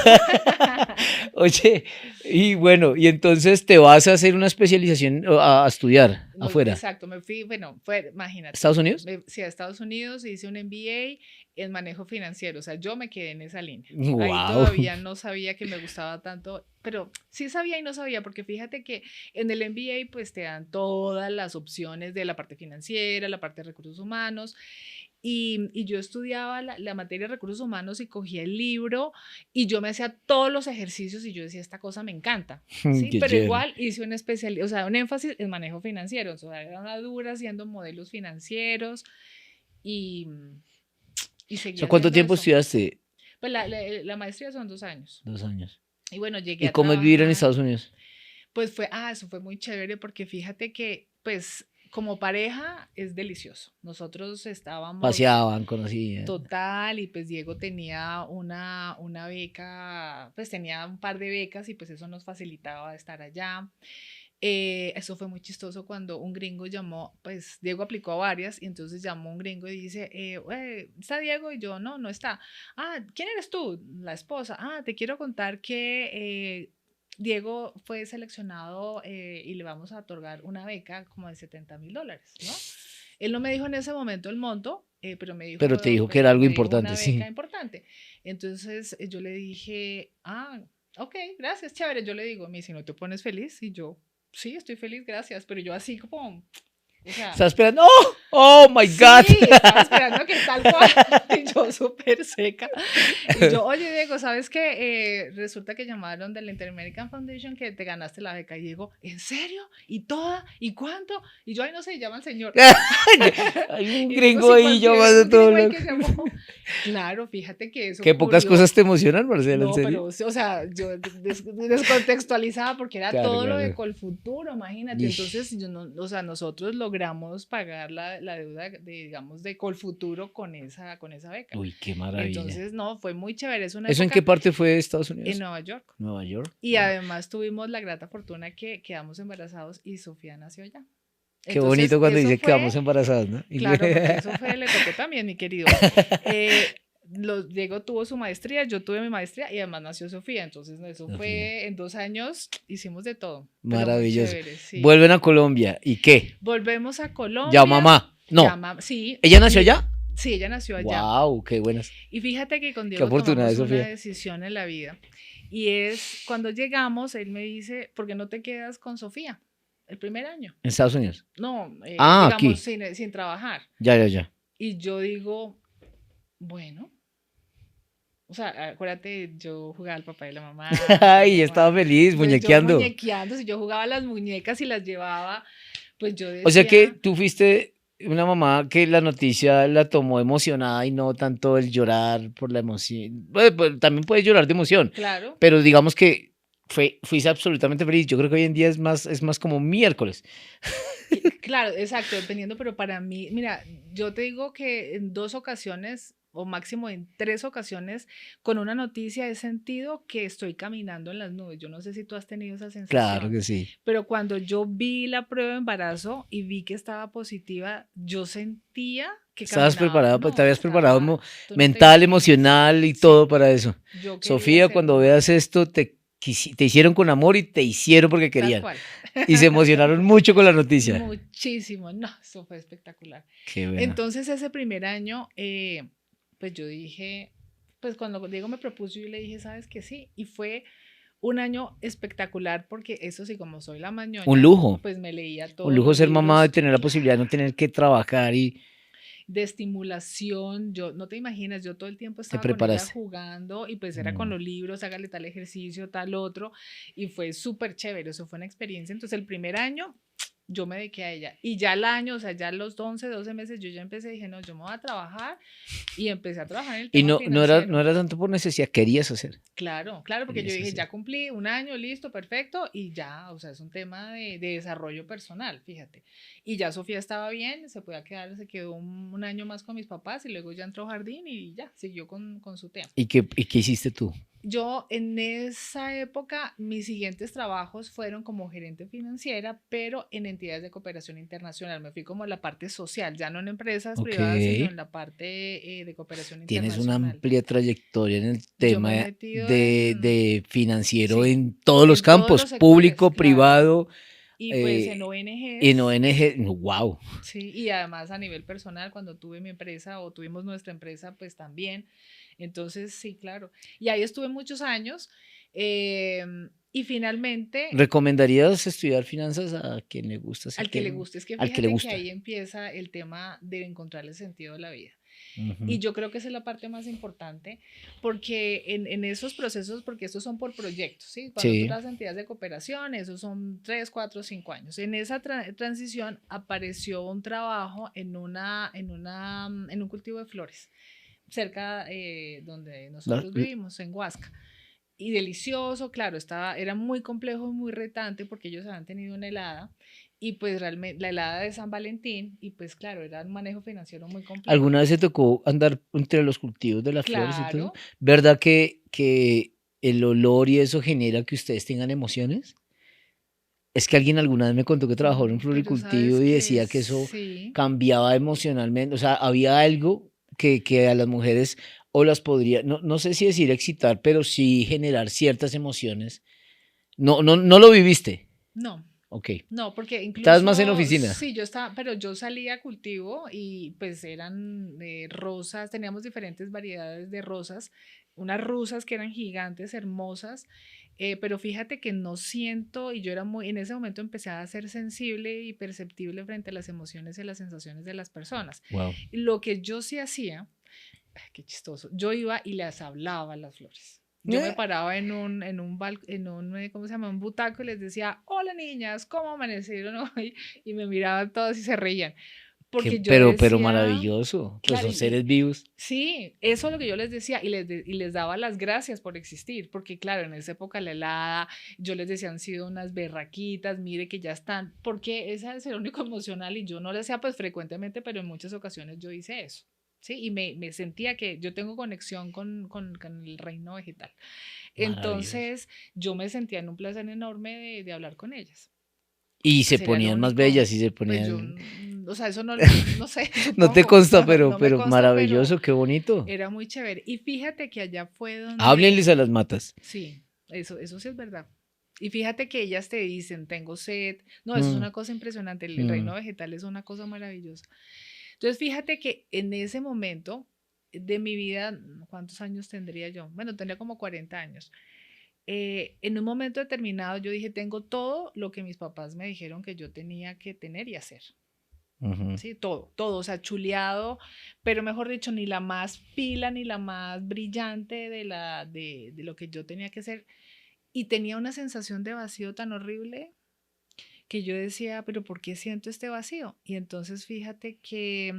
Oye, y bueno, y entonces te vas a hacer una especialización a estudiar No, afuera. exacto, me fui, bueno, fue, imagínate, ¿Estados Unidos? sí, a Estados Unidos hice un MBA en manejo financiero, o sea, yo me quedé en esa línea. Ahí Wow. todavía no sabía que me gustaba tanto, pero sí sabía y no sabía, porque fíjate que en el MBA pues te dan todas las opciones de la parte financiera, la parte de recursos humanos, y yo estudiaba la materia de recursos humanos y cogía el libro y yo me hacía todos los ejercicios y yo decía, esta cosa me encanta, ¿sí? Qué Pero chévere. igual hice un especial, o sea, un énfasis en manejo financiero, o sea, era una dura haciendo modelos financieros y, y O seguía sea, ¿cuánto haciendo tiempo eso. estudiaste? Pues la maestría son 2 años. 2 años. Y bueno, llegué ¿Y a cómo es vivir en trabajar, Estados Unidos? pues eso fue muy chévere porque fíjate que, pues, como pareja es delicioso. Nosotros estábamos Paseaban, conocían. total y pues Diego tenía una beca, pues tenía un par de becas y pues eso nos facilitaba estar allá. Eso fue muy chistoso cuando un gringo llamó, pues Diego aplicó a varias y entonces llamó un gringo y dice, ¿está Diego? Y yo, no, no está. Ah, ¿quién eres tú? La esposa. Ah, te quiero contar que Diego fue seleccionado y le vamos a otorgar una beca como de $70,000, ¿no? Él no me dijo en ese momento el monto, Pero te dijo que era algo me dijo importante, una beca sí. importante. Entonces yo le dije, ok, gracias, chévere. Yo le digo, si no te pones feliz, y yo, sí, estoy feliz, gracias. Pero yo así como, O sea, Estaba esperando, oh my God. sí, estaba esperando que tal cual. Y yo súper seca. Y yo, oye, Diego, ¿sabes qué? Resulta que llamaron de la Inter-American Foundation que te ganaste la beca. Y Diego, ¿en serio? ¿Y toda? ¿Y cuánto? Y yo, ay, no sé, llama al señor. Hay un Y Diego, gringo sí, ahí llamando un todo gringo ahí loco. que llamó. Claro, fíjate que eso Qué pocas ocurrió. cosas te emocionan, Marcela, ¿en No, serio? pero, o sea, yo descontextualizaba porque era Claro, todo lo de claro. Colfuturo, imagínate. Ish. Entonces, yo no, o sea, nosotros logramos pagar la deuda de, digamos, de Colfuturo con esa beca. Uy, qué maravilla. Entonces, no, fue muy chévere. Es una ¿Eso en qué época parte fue de Estados en Unidos? Nueva York. Nueva York. Y Wow. además tuvimos la grata fortuna que quedamos embarazados y Sofía nació allá. Qué Entonces, bonito cuando eso dice que vamos fue, embarazados, ¿no? claro, porque eso fue, le tocó también, mi querido. Diego tuvo su maestría, yo tuve mi maestría y además nació Sofía. Entonces, eso Sofía. fue en 2 años, hicimos de todo. Pero muy Maravilloso. chévere, sí. Vuelven a Colombia. ¿Y qué? Volvemos a Colombia. ¿Ya mamá? No. Sí. ¿Ella nació allá? Sí, ella nació allá. Wow, qué buenas. Y fíjate que con Qué Diego oportunidad, tomamos una Sofía. decisión en la vida. Y es cuando llegamos, él me dice, ¿por qué no te quedas con Sofía? El primer año. En Estados Unidos. No, Ah, digamos, aquí. sin trabajar. Ya. Y yo digo, bueno, o sea, acuérdate, yo jugaba al papá y la mamá. Ay, estaba feliz, Entonces yo muñequeando. muñequeando, si yo jugaba a las muñecas y las llevaba, pues yo O sea que decía, tú fuiste una mamá que la noticia la tomó emocionada y no tanto el llorar por la emoción. Pues, también puedes llorar de emoción, claro, pero digamos que fuiste absolutamente feliz. Yo creo que hoy en día es más como miércoles. claro, exacto, dependiendo, pero para mí, mira, yo te digo que en 2 ocasiones o máximo en 3 ocasiones con una noticia he sentido que estoy caminando en las nubes. Yo no sé si tú has tenido esa Claro sensación, que sí. pero cuando yo vi la prueba de embarazo y vi que estaba positiva, yo sentía que Estabas caminaba, preparada, te no, habías preparado estaba, tú no te mental, imaginas, emocional y sí, todo para eso. yo quería Sofía, ser cuando mamá, veas esto, te hicieron con amor y te hicieron porque tal querían. cual. Y se emocionaron mucho con la noticia. Muchísimo, no, eso fue espectacular. Qué bueno. Entonces ese primer año, pues yo dije, pues cuando Diego me propuso, yo le dije, ¿sabes qué? Sí, y fue un año espectacular porque eso sí, como soy la Un mañoña, lujo. pues me leía Un todos lujo los ser mamá, de libros, tener la claro, posibilidad de no tener que trabajar y de estimulación. Yo, no te imaginas, yo todo el tiempo te estaba con ella preparaste. jugando y pues era con los libros, hágale tal ejercicio, tal otro, y fue súper chévere, eso fue una experiencia. Entonces el primer año yo me dediqué a ella y ya el año, o sea, ya los 11 12 meses yo ya empecé, dije, no, yo me voy a trabajar y empecé a trabajar en el Y tema no financiero. era tanto por necesidad, querías hacer. Claro, claro, porque yo Querías dije, hacer. ya cumplí un año, listo, perfecto, y ya, o sea, es un tema de desarrollo personal, fíjate. Y ya Sofía estaba bien, se podía quedar, se quedó un año más con mis papás y luego ya entró a jardín y ya, siguió con su tema. Y qué hiciste tú? Yo en esa época, mis siguientes trabajos fueron como gerente financiera, pero en entidades de cooperación internacional. Me fui como en la parte social, ya no en empresas Ok. privadas, sino en la parte de cooperación Tienes una internacional. amplia trayectoria en el Yo me he tema metido de financiero sí, en todos los en todos campos, los sectores, público, claro. privado, Y pues en en ONGs, ONG. Wow. sí, y además a nivel personal, cuando tuve mi empresa o tuvimos nuestra empresa, pues también. Entonces, sí, claro. Y ahí estuve muchos años. Y finalmente, ¿Recomendarías estudiar finanzas a quien le gusta ese al que le tema? guste, es que Al que le fíjate que gusta. ahí empieza el tema de encontrar el sentido de la vida. Ujú. Y yo creo que esa es la parte más importante, porque en esos procesos, porque estos son por proyectos, ¿sí? Cuando tú Sí. das entidades de cooperación, esos son 3, 4, 5 años. En esa transición apareció un trabajo en un cultivo de flores, cerca donde nosotros vivimos, en Huasca. Y delicioso, claro, era muy complejo y muy retante porque ellos habían tenido una helada y pues realmente la helada de San Valentín y pues claro, era un manejo financiero muy complejo. ¿Alguna vez se tocó andar entre los cultivos de las flores y todo eso? Claro, ¿Verdad que el olor y eso genera que ustedes tengan emociones? Es que alguien alguna vez me contó que trabajó en un pero floricultivo sabes y que decía que eso sí, cambiaba emocionalmente, o sea, había algo que a las mujeres o las podría, no sé si decir excitar, pero sí generar ciertas emociones. No lo viviste. no. Ok. No, porque Estabas más en incluso, oficina. sí, yo estaba, pero yo salía a cultivo y pues eran rosas, teníamos diferentes variedades de rosas, unas rusas que eran gigantes, hermosas, Pero fíjate que no siento, y yo era muy, en ese momento empecé a ser sensible y perceptible frente a las emociones y las sensaciones de las personas. Wow. Lo que yo sí hacía, ay, qué chistoso, yo iba y les hablaba a las flores. Yo me paraba ¿cómo se llama? Un butaco y les decía, hola niñas, ¿cómo amanecieron hoy? Y me miraban todas y se reían. Porque yo Pero decía, maravilloso, pues claro, son seres vivos. sí, eso es lo que yo les decía y les daba las gracias por existir, porque claro, en esa época la helada, yo les decía, han sido unas berraquitas, mire que ya están, porque ese es el único emocional y yo no lo hacía pues frecuentemente, pero en muchas ocasiones yo hice eso, ¿sí? Y me sentía que yo tengo conexión con el reino vegetal. Maravilloso. Entonces, yo me sentía en un placer enorme de hablar con ellas. Y se Sería lo ponían más único, bellas y se pues yo, ponían. o sea, eso no, no sé, No te supongo, consta, no me pero consta, pero maravilloso, qué bonito. era muy chévere. Y fíjate que allá fue Háblenles a donde, las matas. sí, eso sí es verdad. Y fíjate que ellas te dicen, tengo sed. No, eso es Mm, una cosa impresionante. El reino mm, vegetal es una cosa maravillosa. Entonces, fíjate que en ese momento de mi vida, ¿cuántos años tendría yo? Bueno, tendría como 40 años. En un momento determinado yo dije, tengo todo lo que mis papás me dijeron que yo tenía que tener y hacer. ujú. Sí, todo, o sea, chuleado, pero mejor dicho, ni la más pila ni la más brillante de lo que yo tenía que ser. Y tenía una sensación de vacío tan horrible que yo decía, pero ¿por qué siento este vacío? Y entonces fíjate que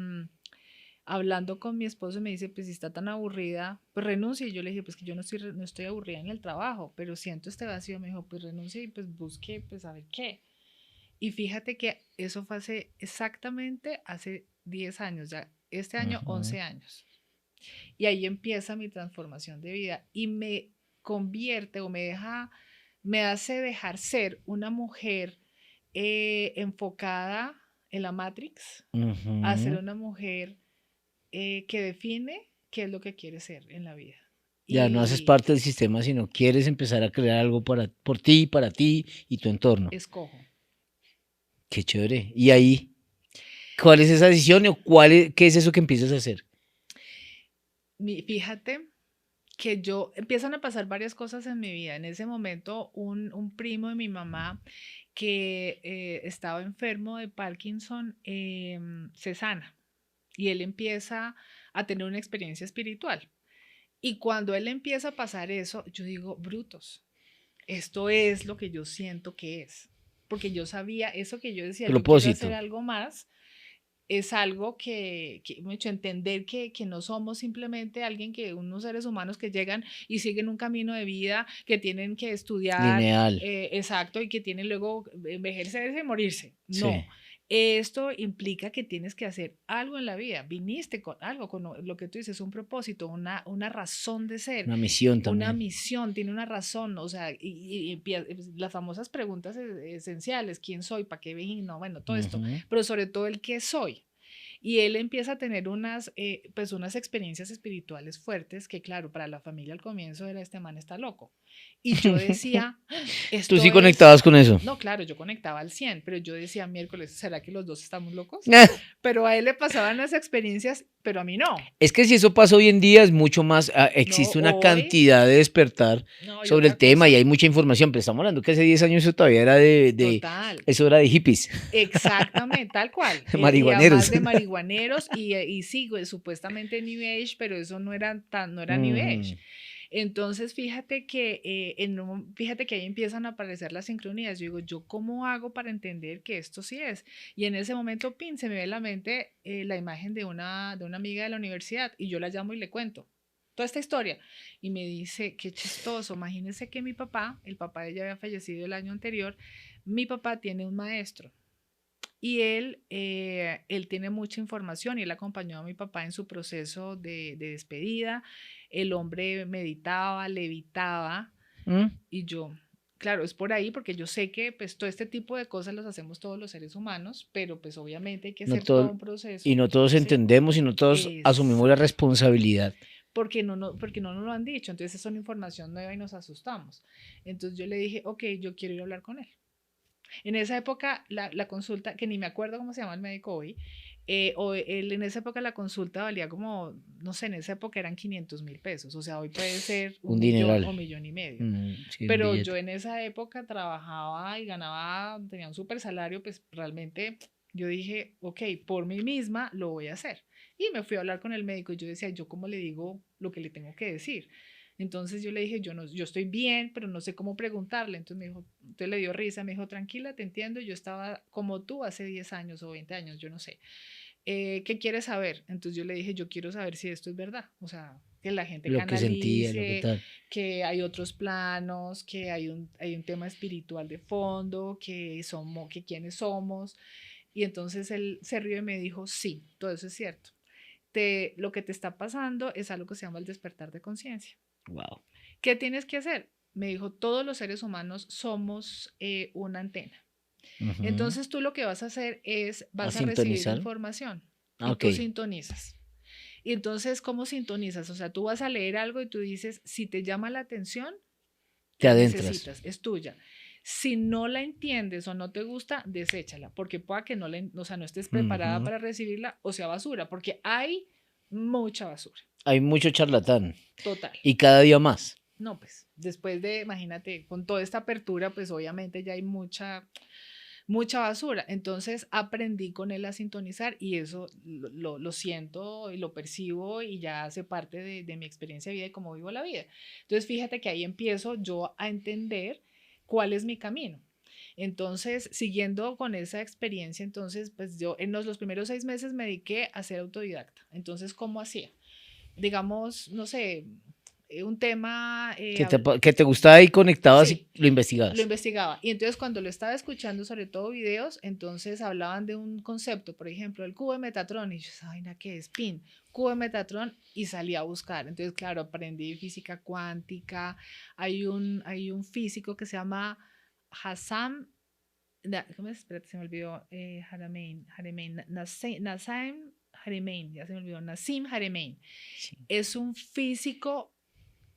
hablando con mi esposo me dice, pues si está tan aburrida, pues renuncia. Y yo le dije, pues que yo no estoy aburrida en el trabajo, pero siento este vacío. Me dijo, pues renuncia y pues busque, pues a ver qué. Y fíjate que eso fue hace 10 años, ya este año Ujú. 11 años. Y ahí empieza mi transformación de vida y me convierte o me hace dejar ser una mujer enfocada en la Matrix a ser Ujú. una mujer que define qué es lo que quiere ser en la vida. Ya no haces Y parte del sistema, sino quieres empezar a crear algo por ti, para ti y tu entorno. escojo. Qué chévere. Y ahí, ¿cuál es esa decisión o qué es eso que empiezas a hacer? Fíjate que yo empiezan a pasar varias cosas en mi vida. En ese momento, un primo de mi mamá que estaba enfermo de Parkinson se sana y él empieza a tener una experiencia espiritual. Y cuando él empieza a pasar eso, yo digo, brutos, esto es lo que yo siento que es. Porque yo sabía eso que yo decía, yo quiero hacer Propósito. algo más es algo que me ha hecho entender que no somos simplemente alguien que unos seres humanos que llegan y siguen un camino de vida, que tienen que estudiar, Lineal. exacto, y que tienen luego envejecerse y morirse. No. Sí. Esto implica que tienes que hacer algo en la vida. Viniste con algo, con lo que tú dices, un propósito, una razón de ser, Una misión una también. misión, tiene una razón, o sea, las famosas preguntas esenciales, ¿quién soy? ¿Para qué vine? Bueno, todo esto, Ujú. pero sobre todo el qué soy. Y él empieza a tener pues unas experiencias espirituales fuertes que, claro, para la familia al comienzo era este man está loco. Y yo decía, Tú esto sí es, conectabas con eso. no, claro, yo conectaba al 100 pero yo decía miércoles, ¿será que los dos estamos locos? Pero a él le pasaban las experiencias, pero a mí no. Es que si eso pasa hoy en día es mucho más, No, existe una hoy, cantidad de despertar no, y sobre otra el tema y cosa, hay mucha información, pero estamos hablando que hace 10 años eso todavía era total. eso era de hippies, Exactamente, tal cual. Y además marihuaneros. de marihuaneros, y sí, güey, supuestamente New Age, pero eso no era New Age. Ujú. Entonces, fíjate que ahí empiezan a aparecer las sincronías. Yo digo, ¿yo cómo hago para entender que esto sí es? Y en ese momento, pin, se me ve en la mente la imagen de una amiga de la universidad y yo la llamo y le cuento toda esta historia. Y me dice, qué chistoso, imagínense que mi papá, el papá de ella había fallecido el año anterior, mi papá tiene un maestro y él tiene mucha información y él acompañó a mi papá en su proceso de despedida. El hombre meditaba, levitaba ¿Mm? y yo, claro, es por ahí porque yo sé que pues todo este tipo de cosas los hacemos todos los seres humanos, pero pues obviamente hay que No hacer todo todo, un y proceso, no todos ¿sí? entendemos y no todos asumimos la Es responsabilidad. porque no nos lo han dicho, entonces es una información nueva y nos asustamos. Entonces yo le dije, ok, yo quiero ir a hablar con él. En esa época, la consulta, que ni me acuerdo cómo se llama el médico hoy, en esa época la consulta valía como, no sé, en esa época eran 500.000 pesos, o sea, hoy puede ser Un 1 millón o dineral. 1,5 millones. Sí, un Pero yo billete. en esa época trabajaba y ganaba, tenía un súper salario, pues realmente yo dije, ok, por mí misma lo voy a hacer. Y me fui a hablar con el médico y yo decía, ¿yo cómo le digo lo que le tengo que decir? Entonces yo le dije, yo, no, yo estoy bien, pero no sé cómo preguntarle. Entonces me dijo, entonces le dio risa, me dijo, tranquila, te entiendo, yo estaba como tú hace 10 años o 20 años, yo no sé. ¿Qué quieres saber? Entonces yo le dije, yo quiero saber si esto es verdad. O sea, que la gente Lo que sentía, lo que canalice, tal. que hay otros planos, que hay un tema espiritual de fondo, que somos, que quiénes somos. Y entonces él se rió y me dijo, sí, todo eso es cierto. Lo que te está pasando es algo que se llama el despertar de conciencia. Wow. ¿Qué tienes que hacer? Me dijo, todos los seres humanos somos una antena. Ujú. Entonces tú lo que vas a hacer es, A vas a recibir sintonizar. información Ah, y ok. tú sintonizas. Y entonces, ¿cómo sintonizas? O sea, tú vas a leer algo y tú dices, si te llama la atención, Te la adentras. necesitas, es tuya. Si no la entiendes o no te gusta, deséchala, porque pueda que no, o sea, no estés preparada Ujú. para recibirla o sea basura, porque hay mucha basura, Hay mucho charlatán. total. Y cada día más. No, pues después de, imagínate, con toda esta apertura, pues obviamente ya hay mucha basura. Entonces aprendí con él a sintonizar y eso lo siento y lo percibo y ya hace parte de mi experiencia de vida y cómo vivo la vida. Entonces fíjate que ahí empiezo yo a entender cuál es mi camino. Entonces, siguiendo con esa experiencia, entonces, pues yo en los primeros 6 meses me dediqué a ser autodidacta. Entonces, ¿cómo hacía? Digamos, no sé, un tema, Que te gustaba y conectabas y sí, lo lo investigabas. investigaba. Y entonces cuando lo estaba escuchando, sobre todo videos, entonces hablaban de un concepto, por ejemplo, el cubo de Metatrón. Y yo, ¿esa vaina qué es? Pin, cubo de Metatrón, y salí a buscar. Entonces, claro, aprendí física cuántica. Hay un físico que se llama Hassam, ¿cómo es? Espérate, se me olvidó. Nassim Haramein, ya se me olvidó. Nassim Haramein. Sí. Es un físico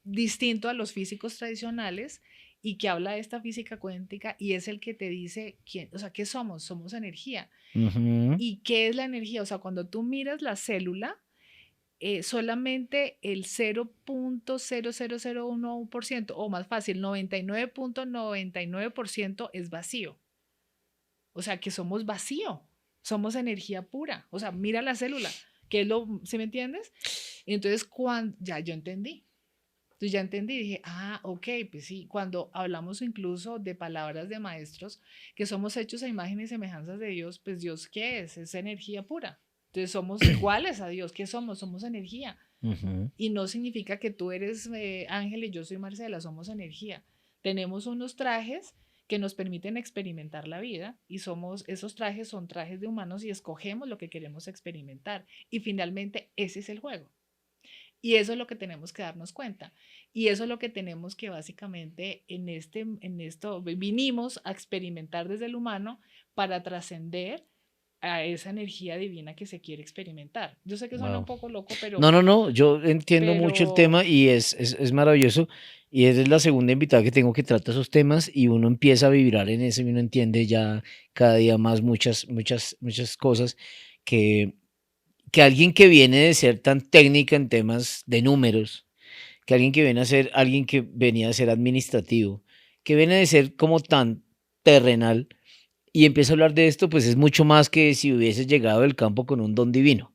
distinto a los físicos tradicionales y que habla de esta física cuántica y es el que te dice quién, o sea, ¿qué somos? Somos energía. Ujú. ¿Y qué es la energía? O sea, cuando tú miras la célula, solamente el 0,0001% o más fácil, 99,99% es vacío. O sea, que somos vacío, somos energía pura. O sea, mira la célula, que es lo, ¿sí me entiendes? Entonces, cuando ya yo entendí. Entonces ya entendí, dije, ok, pues sí, cuando hablamos incluso de palabras de maestros, que somos hechos a imagen y semejanzas de Dios, pues Dios, ¿qué es? Es energía pura. Entonces somos iguales a Dios, ¿qué somos? Somos energía. Ujú. Y no significa que tú eres Ángel y yo soy Marcela, somos energía. Tenemos unos trajes que nos permiten experimentar la vida y esos trajes son trajes de humanos y escogemos lo que queremos experimentar. Y finalmente ese es el juego. Y eso es lo que tenemos que darnos cuenta. Y eso es lo que tenemos que básicamente en esto vinimos a experimentar desde el humano para trascender a esa energía divina que se quiere experimentar. Yo sé que suena un Wow. poco loco, No, no, no, yo entiendo mucho el pero tema y es maravilloso. Y esa es la segunda invitada que tengo que trata esos temas y uno empieza a vibrar en eso y uno entiende ya cada día más muchas cosas que, que alguien que viene de ser tan técnica en temas de números, que alguien que viene a ser alguien que venía a ser administrativo, que viene de ser como tan terrenal y empieza a hablar de esto, pues es mucho más que si hubieses llegado del campo con un don divino.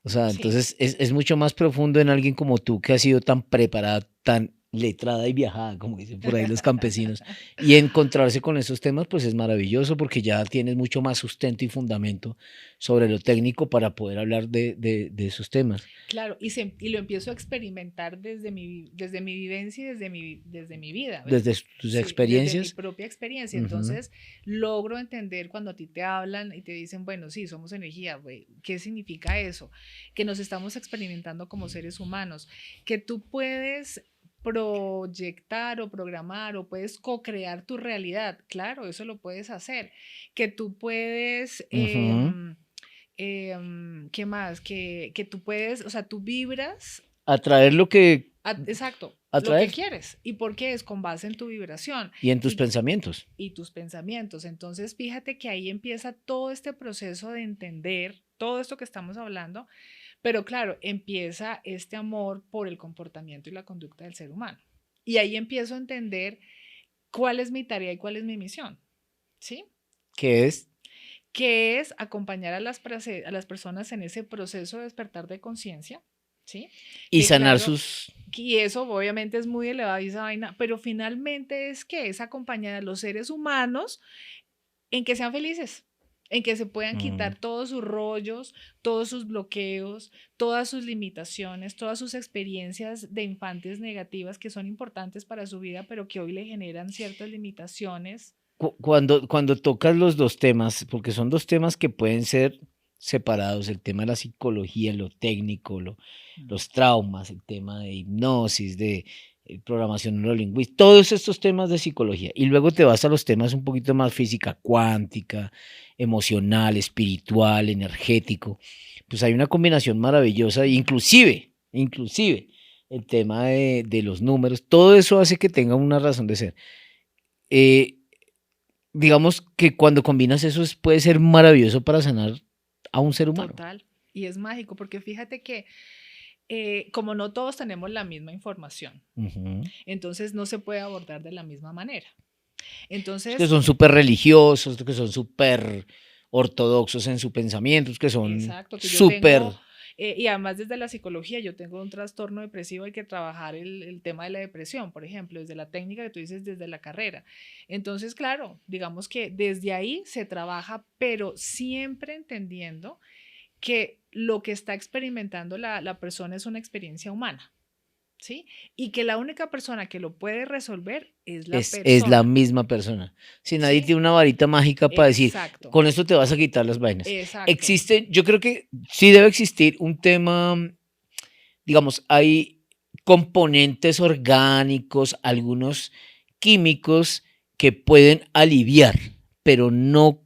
O sea, sí, entonces es mucho más profundo en alguien como tú que has sido tan preparada, tan letrada y viajada, como dicen por ahí los campesinos. Y encontrarse con esos temas, pues es maravilloso porque ya tienes mucho más sustento y fundamento sobre lo técnico para poder hablar de esos temas. claro, y lo empiezo a experimentar desde mi vivencia y desde mi vida, ¿ves? Desde tus Sí, desde mi experiencias. propia experiencia. Ujú. Entonces, logro entender cuando a ti te hablan y te dicen, bueno, sí, somos energía, güey. ¿Qué significa eso? Que nos estamos experimentando como seres humanos, que tú puedes proyectar o programar o puedes co-crear tu realidad. Claro, eso lo puedes hacer. Que tú puedes Ujú. ¿qué más? Que tú puedes, o sea, tú vibras, Atraer lo que Exacto, lo que atraer quieres. ¿Y por qué? Es con base en tu vibración y en tus y, pensamientos. y tus pensamientos. Entonces, fíjate que ahí empieza todo este proceso de entender todo esto que estamos hablando, pero claro, empieza este amor por el comportamiento y la conducta del ser humano. Y ahí empiezo a entender cuál es mi tarea y cuál es mi misión, ¿sí? Que es Que es acompañar a a las personas en ese proceso de despertar de conciencia, ¿sí? y Que sanar claro, sus... y eso obviamente es muy elevado y esa vaina, pero finalmente es que es acompañar a los seres humanos en que sean felices, en que se puedan Mm. quitar todos sus rollos, todos sus bloqueos, todas sus limitaciones, todas sus experiencias de infantes negativas que son importantes para su vida, pero que hoy le generan ciertas limitaciones. Cuando tocas los dos temas, porque son dos temas que pueden ser separados, el tema de la psicología, lo técnico, Mm. los traumas, el tema de hipnosis, de programación neurolingüística, todos estos temas de psicología. Y luego te vas a los temas un poquito más física cuántica, emocional, espiritual, energético. Pues hay una combinación maravillosa, inclusive el tema de los números, todo eso hace que tenga una razón de ser. Eh, digamos que cuando combinas eso puede ser maravilloso para sanar a un ser humano. Total. Y es mágico porque fíjate que como no todos tenemos la misma información, Ujú. entonces no se puede abordar de la misma manera. Es que Entonces, son súper religiosos, que son súper ortodoxos en su pensamiento, que son exacto, que yo súper... tengo, y además desde la psicología, yo tengo un trastorno depresivo, hay que trabajar el tema de la depresión, por ejemplo, desde la técnica que tú dices, desde la carrera. Entonces, claro, digamos que desde ahí se trabaja, pero siempre entendiendo que lo que está experimentando la persona es una experiencia humana, ¿sí? Y que la única persona que lo puede resolver es la Es la persona, misma persona. Si nadie ¿sí? tiene una varita mágica para decir, Exacto, con esto te vas a quitar las vainas. exacto. Existe, yo creo que sí debe existir un tema, digamos, hay componentes orgánicos, algunos químicos que pueden aliviar, pero no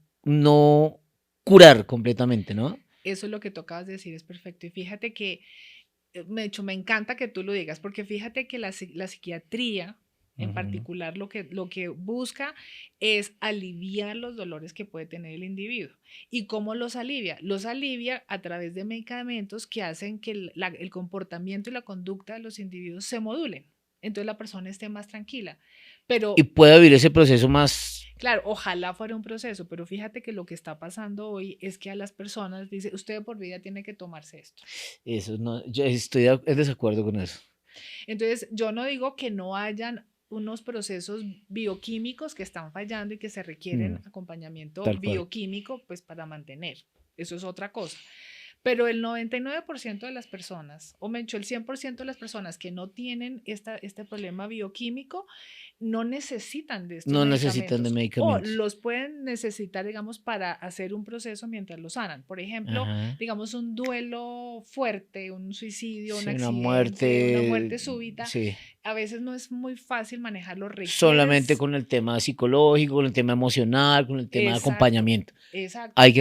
curar completamente, ¿no? Eso es lo que tocabas de decir, es perfecto. Y fíjate que, de hecho, me encanta que tú lo digas, porque fíjate que la psiquiatría, en Ujú. particular, lo que busca es aliviar los dolores que puede tener el individuo. ¿Y cómo los alivia? Los alivia a través de medicamentos que hacen que el comportamiento y la conducta de los individuos se modulen. Entonces la persona esté más tranquila. Y Pero puede vivir ese proceso más, claro, ojalá fuera un proceso, pero fíjate que lo que está pasando hoy es que a las personas dice, usted por vida tiene que tomarse esto. eso no, yo estoy en desacuerdo con eso. Entonces, yo no digo que no hayan unos procesos bioquímicos que están fallando y que se requieren Mm, acompañamiento tal cual. bioquímico pues para mantener. Eso es otra cosa. Pero el 99% de las personas, o me el 100% de las personas que no tienen este problema bioquímico, no necesitan de estos No necesitan de medicamentos o medicamentos. los pueden necesitar, digamos, para hacer un proceso mientras lo sanan. Por ejemplo, Ajá. digamos, un duelo fuerte, un suicidio, un Sí, una accidente, una muerte, muerte súbita, sí. a veces no es muy fácil manejarlo, Solamente requieres, con el tema psicológico, con el tema emocional, con el tema de exacto, acompañamiento. exacto. Hay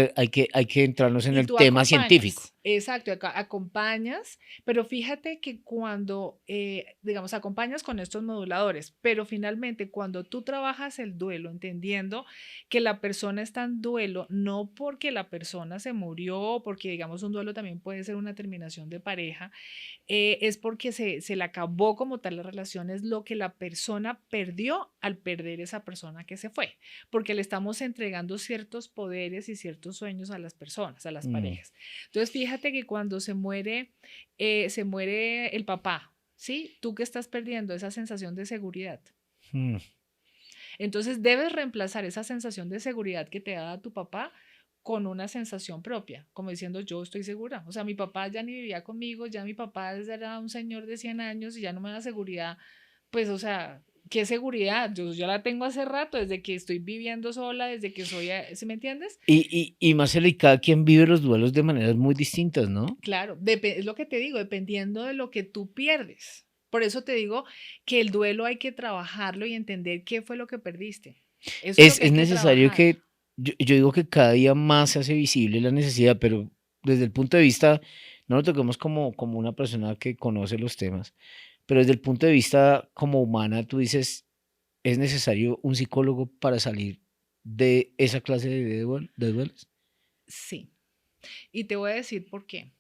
que entrarnos en Y el tú tema científico. acompañas, exacto, acompañas, pero fíjate que cuando, digamos, acompañas con estos moduladores, pero finalmente cuando tú trabajas el duelo, entendiendo que la persona está en duelo, no porque la persona se murió, porque digamos un duelo también puede ser una terminación de pareja, es porque se le acabó como tal la relación, es lo que la persona perdió al perder esa persona que se fue, porque le estamos entregando ciertos poderes y ciertos sueños a las personas, a las Mm, parejas. Entonces, fíjate que cuando se muere el papá, ¿sí? Tú que estás perdiendo esa sensación de seguridad. mm. Entonces, debes reemplazar esa sensación de seguridad que te ha dado tu papá con una sensación propia, como diciendo yo estoy segura. O sea, mi papá ya ni vivía conmigo, ya mi papá era un señor de 100 años y ya no me da seguridad. Pues, o sea, ¿qué seguridad? Yo la tengo hace rato, desde que estoy viviendo sola, desde que soy, ¿sí me entiendes? Y Marcela, y cada quien vive los duelos de maneras muy distintas, ¿no? Claro, es lo que te digo, dependiendo de lo que tú pierdes. Por eso te digo que el duelo hay que trabajarlo y entender qué fue lo que perdiste. Eso es lo que Es hay que necesario trabajar. que, yo digo que cada día más se hace visible la necesidad, pero desde el punto de vista, no lo toquemos como una persona que conoce los temas, pero desde el punto de vista como humana, tú dices, ¿es necesario un psicólogo para salir de esa clase de duelos? Sí. Y te voy a decir por qué.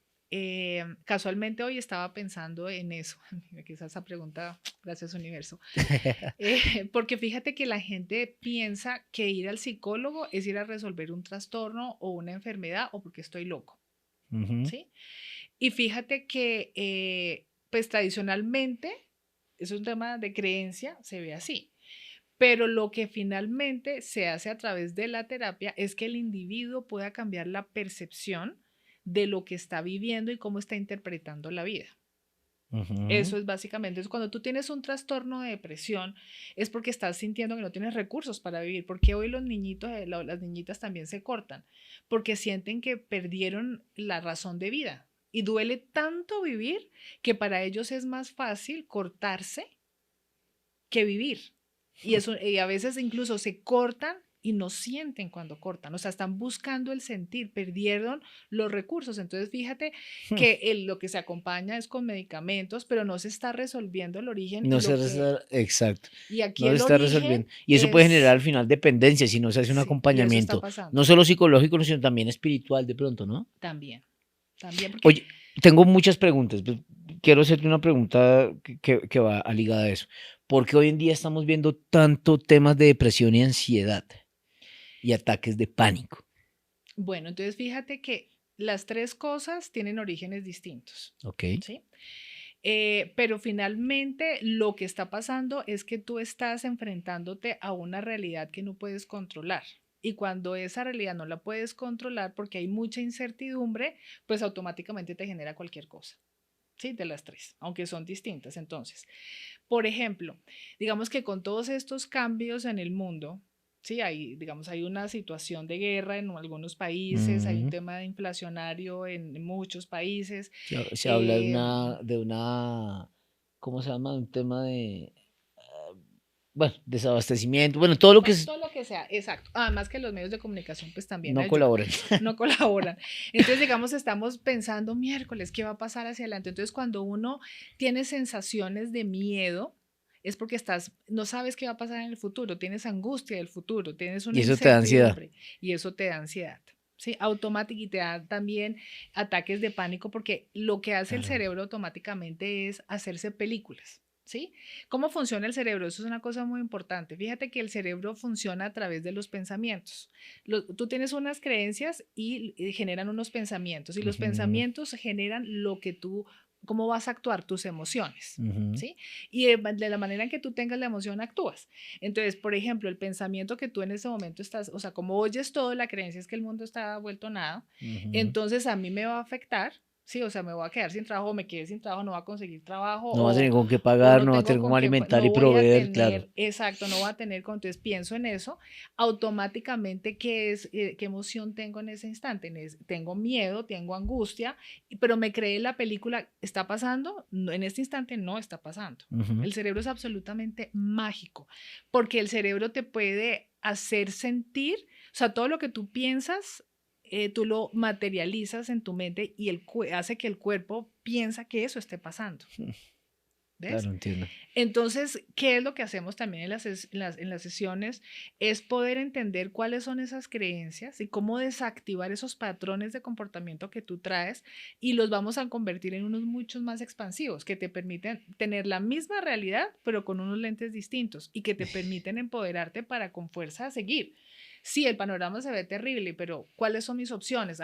Casualmente hoy estaba pensando en eso. Quizás esa pregunta, gracias universo. Porque fíjate que la gente piensa que ir al psicólogo es ir a resolver un trastorno o una enfermedad o porque estoy loco, Ujú. ¿sí? Y fíjate que, pues tradicionalmente, es un tema de creencia, se ve así. Pero lo que finalmente se hace a través de la terapia es que el individuo pueda cambiar la percepción de lo que está viviendo y cómo está interpretando la vida. Ujú. Eso es básicamente, es cuando tú tienes un trastorno de depresión, es porque estás sintiendo que no tienes recursos para vivir, porque hoy los niñitos, las niñitas también se cortan, porque sienten que perdieron la razón de vida y duele tanto vivir que para ellos es más fácil cortarse que vivir. Y a veces incluso se cortan y no sienten cuando cortan, o sea, están buscando el sentir, perdieron los recursos. Entonces, fíjate que lo que se acompaña es con medicamentos, pero no se está resolviendo el origen No se exacto, y aquí no se el está origen resolviendo. Y eso puede generar es, al final dependencia si no se hace un sí, y eso está acompañamiento, no pasando solo psicológico, sino también espiritual de pronto, ¿no? también, también porque, Oye, tengo muchas preguntas. Quiero hacerte una pregunta que va ligada a eso. ¿Por qué hoy en día estamos viendo tanto temas de depresión y ansiedad y ataques de pánico? bueno, entonces fíjate que las tres cosas tienen orígenes distintos, Ok. ¿sí? Pero finalmente lo que está pasando es que tú estás enfrentándote a una realidad que no puedes controlar. Y cuando esa realidad no la puedes controlar porque hay mucha incertidumbre, pues automáticamente te genera cualquier cosa. Sí, de las tres, aunque son distintas. Entonces, por ejemplo, digamos que con todos estos cambios en el mundo, sí, hay, digamos, hay una situación de guerra en algunos países, hay un Ujú. tema de inflacionario en muchos países. Se habla eh, de una, ¿cómo se llama? Un tema de, bueno, desabastecimiento, bueno, todo lo que Bueno, todo lo que sea, exacto. Además que los medios de comunicación pues también no ayudan, colaboran. no colaboran. Entonces, digamos, estamos pensando miércoles, ¿qué va a pasar hacia adelante? Entonces, cuando uno tiene sensaciones de miedo, es porque no sabes qué va a pasar en el futuro, tienes angustia del futuro, tienes Y una eso te da ansiedad. incertidumbre y eso te da ansiedad. Sí, automático y te da también ataques de pánico porque lo que hace el Claro. cerebro automáticamente es hacerse películas. ¿Sí? ¿Cómo funciona el cerebro? Eso es una cosa muy importante. Fíjate que el cerebro funciona a través de los pensamientos. Tú tienes unas creencias y generan unos pensamientos y los Ujú, pensamientos generan cómo vas a actuar, tus emociones. ujú. ¿Sí? Y de la manera en que tú tengas la emoción, actúas. Entonces, por ejemplo, el pensamiento que tú en ese momento estás, o sea, como oyes todo, la creencia es que el mundo está vuelto nada, Ujú. entonces a mí me va a afectar. Sí, o sea, me voy a quedar sin trabajo, me quedé sin trabajo, no voy a conseguir trabajo No va a tener con qué o pagar, no no va a tengo tener cómo con qué, alimentar no y voy a proveer, claro. tener, exacto, no voy a tener, entonces pienso en eso, automáticamente, qué emoción tengo en ese instante? Tengo miedo, tengo angustia, pero me creé la película, ¿está pasando? No, en este instante no está pasando. Ujú. El cerebro es absolutamente mágico, porque el cerebro te puede hacer sentir, o sea, todo lo que tú piensas tú lo materializas en tu mente y hace que el cuerpo piensa que eso esté pasando. ¿Ves? Claro, entiendo. Entonces, ¿qué es lo que hacemos también en las sesiones? Es poder entender cuáles son esas creencias y cómo desactivar esos patrones de comportamiento que tú traes y los vamos a convertir en unos muchos más expansivos, que te permiten tener la misma realidad, pero con unos lentes distintos y que te permiten empoderarte para con fuerza seguir. Sí, el panorama se ve terrible, pero ¿cuáles son mis opciones?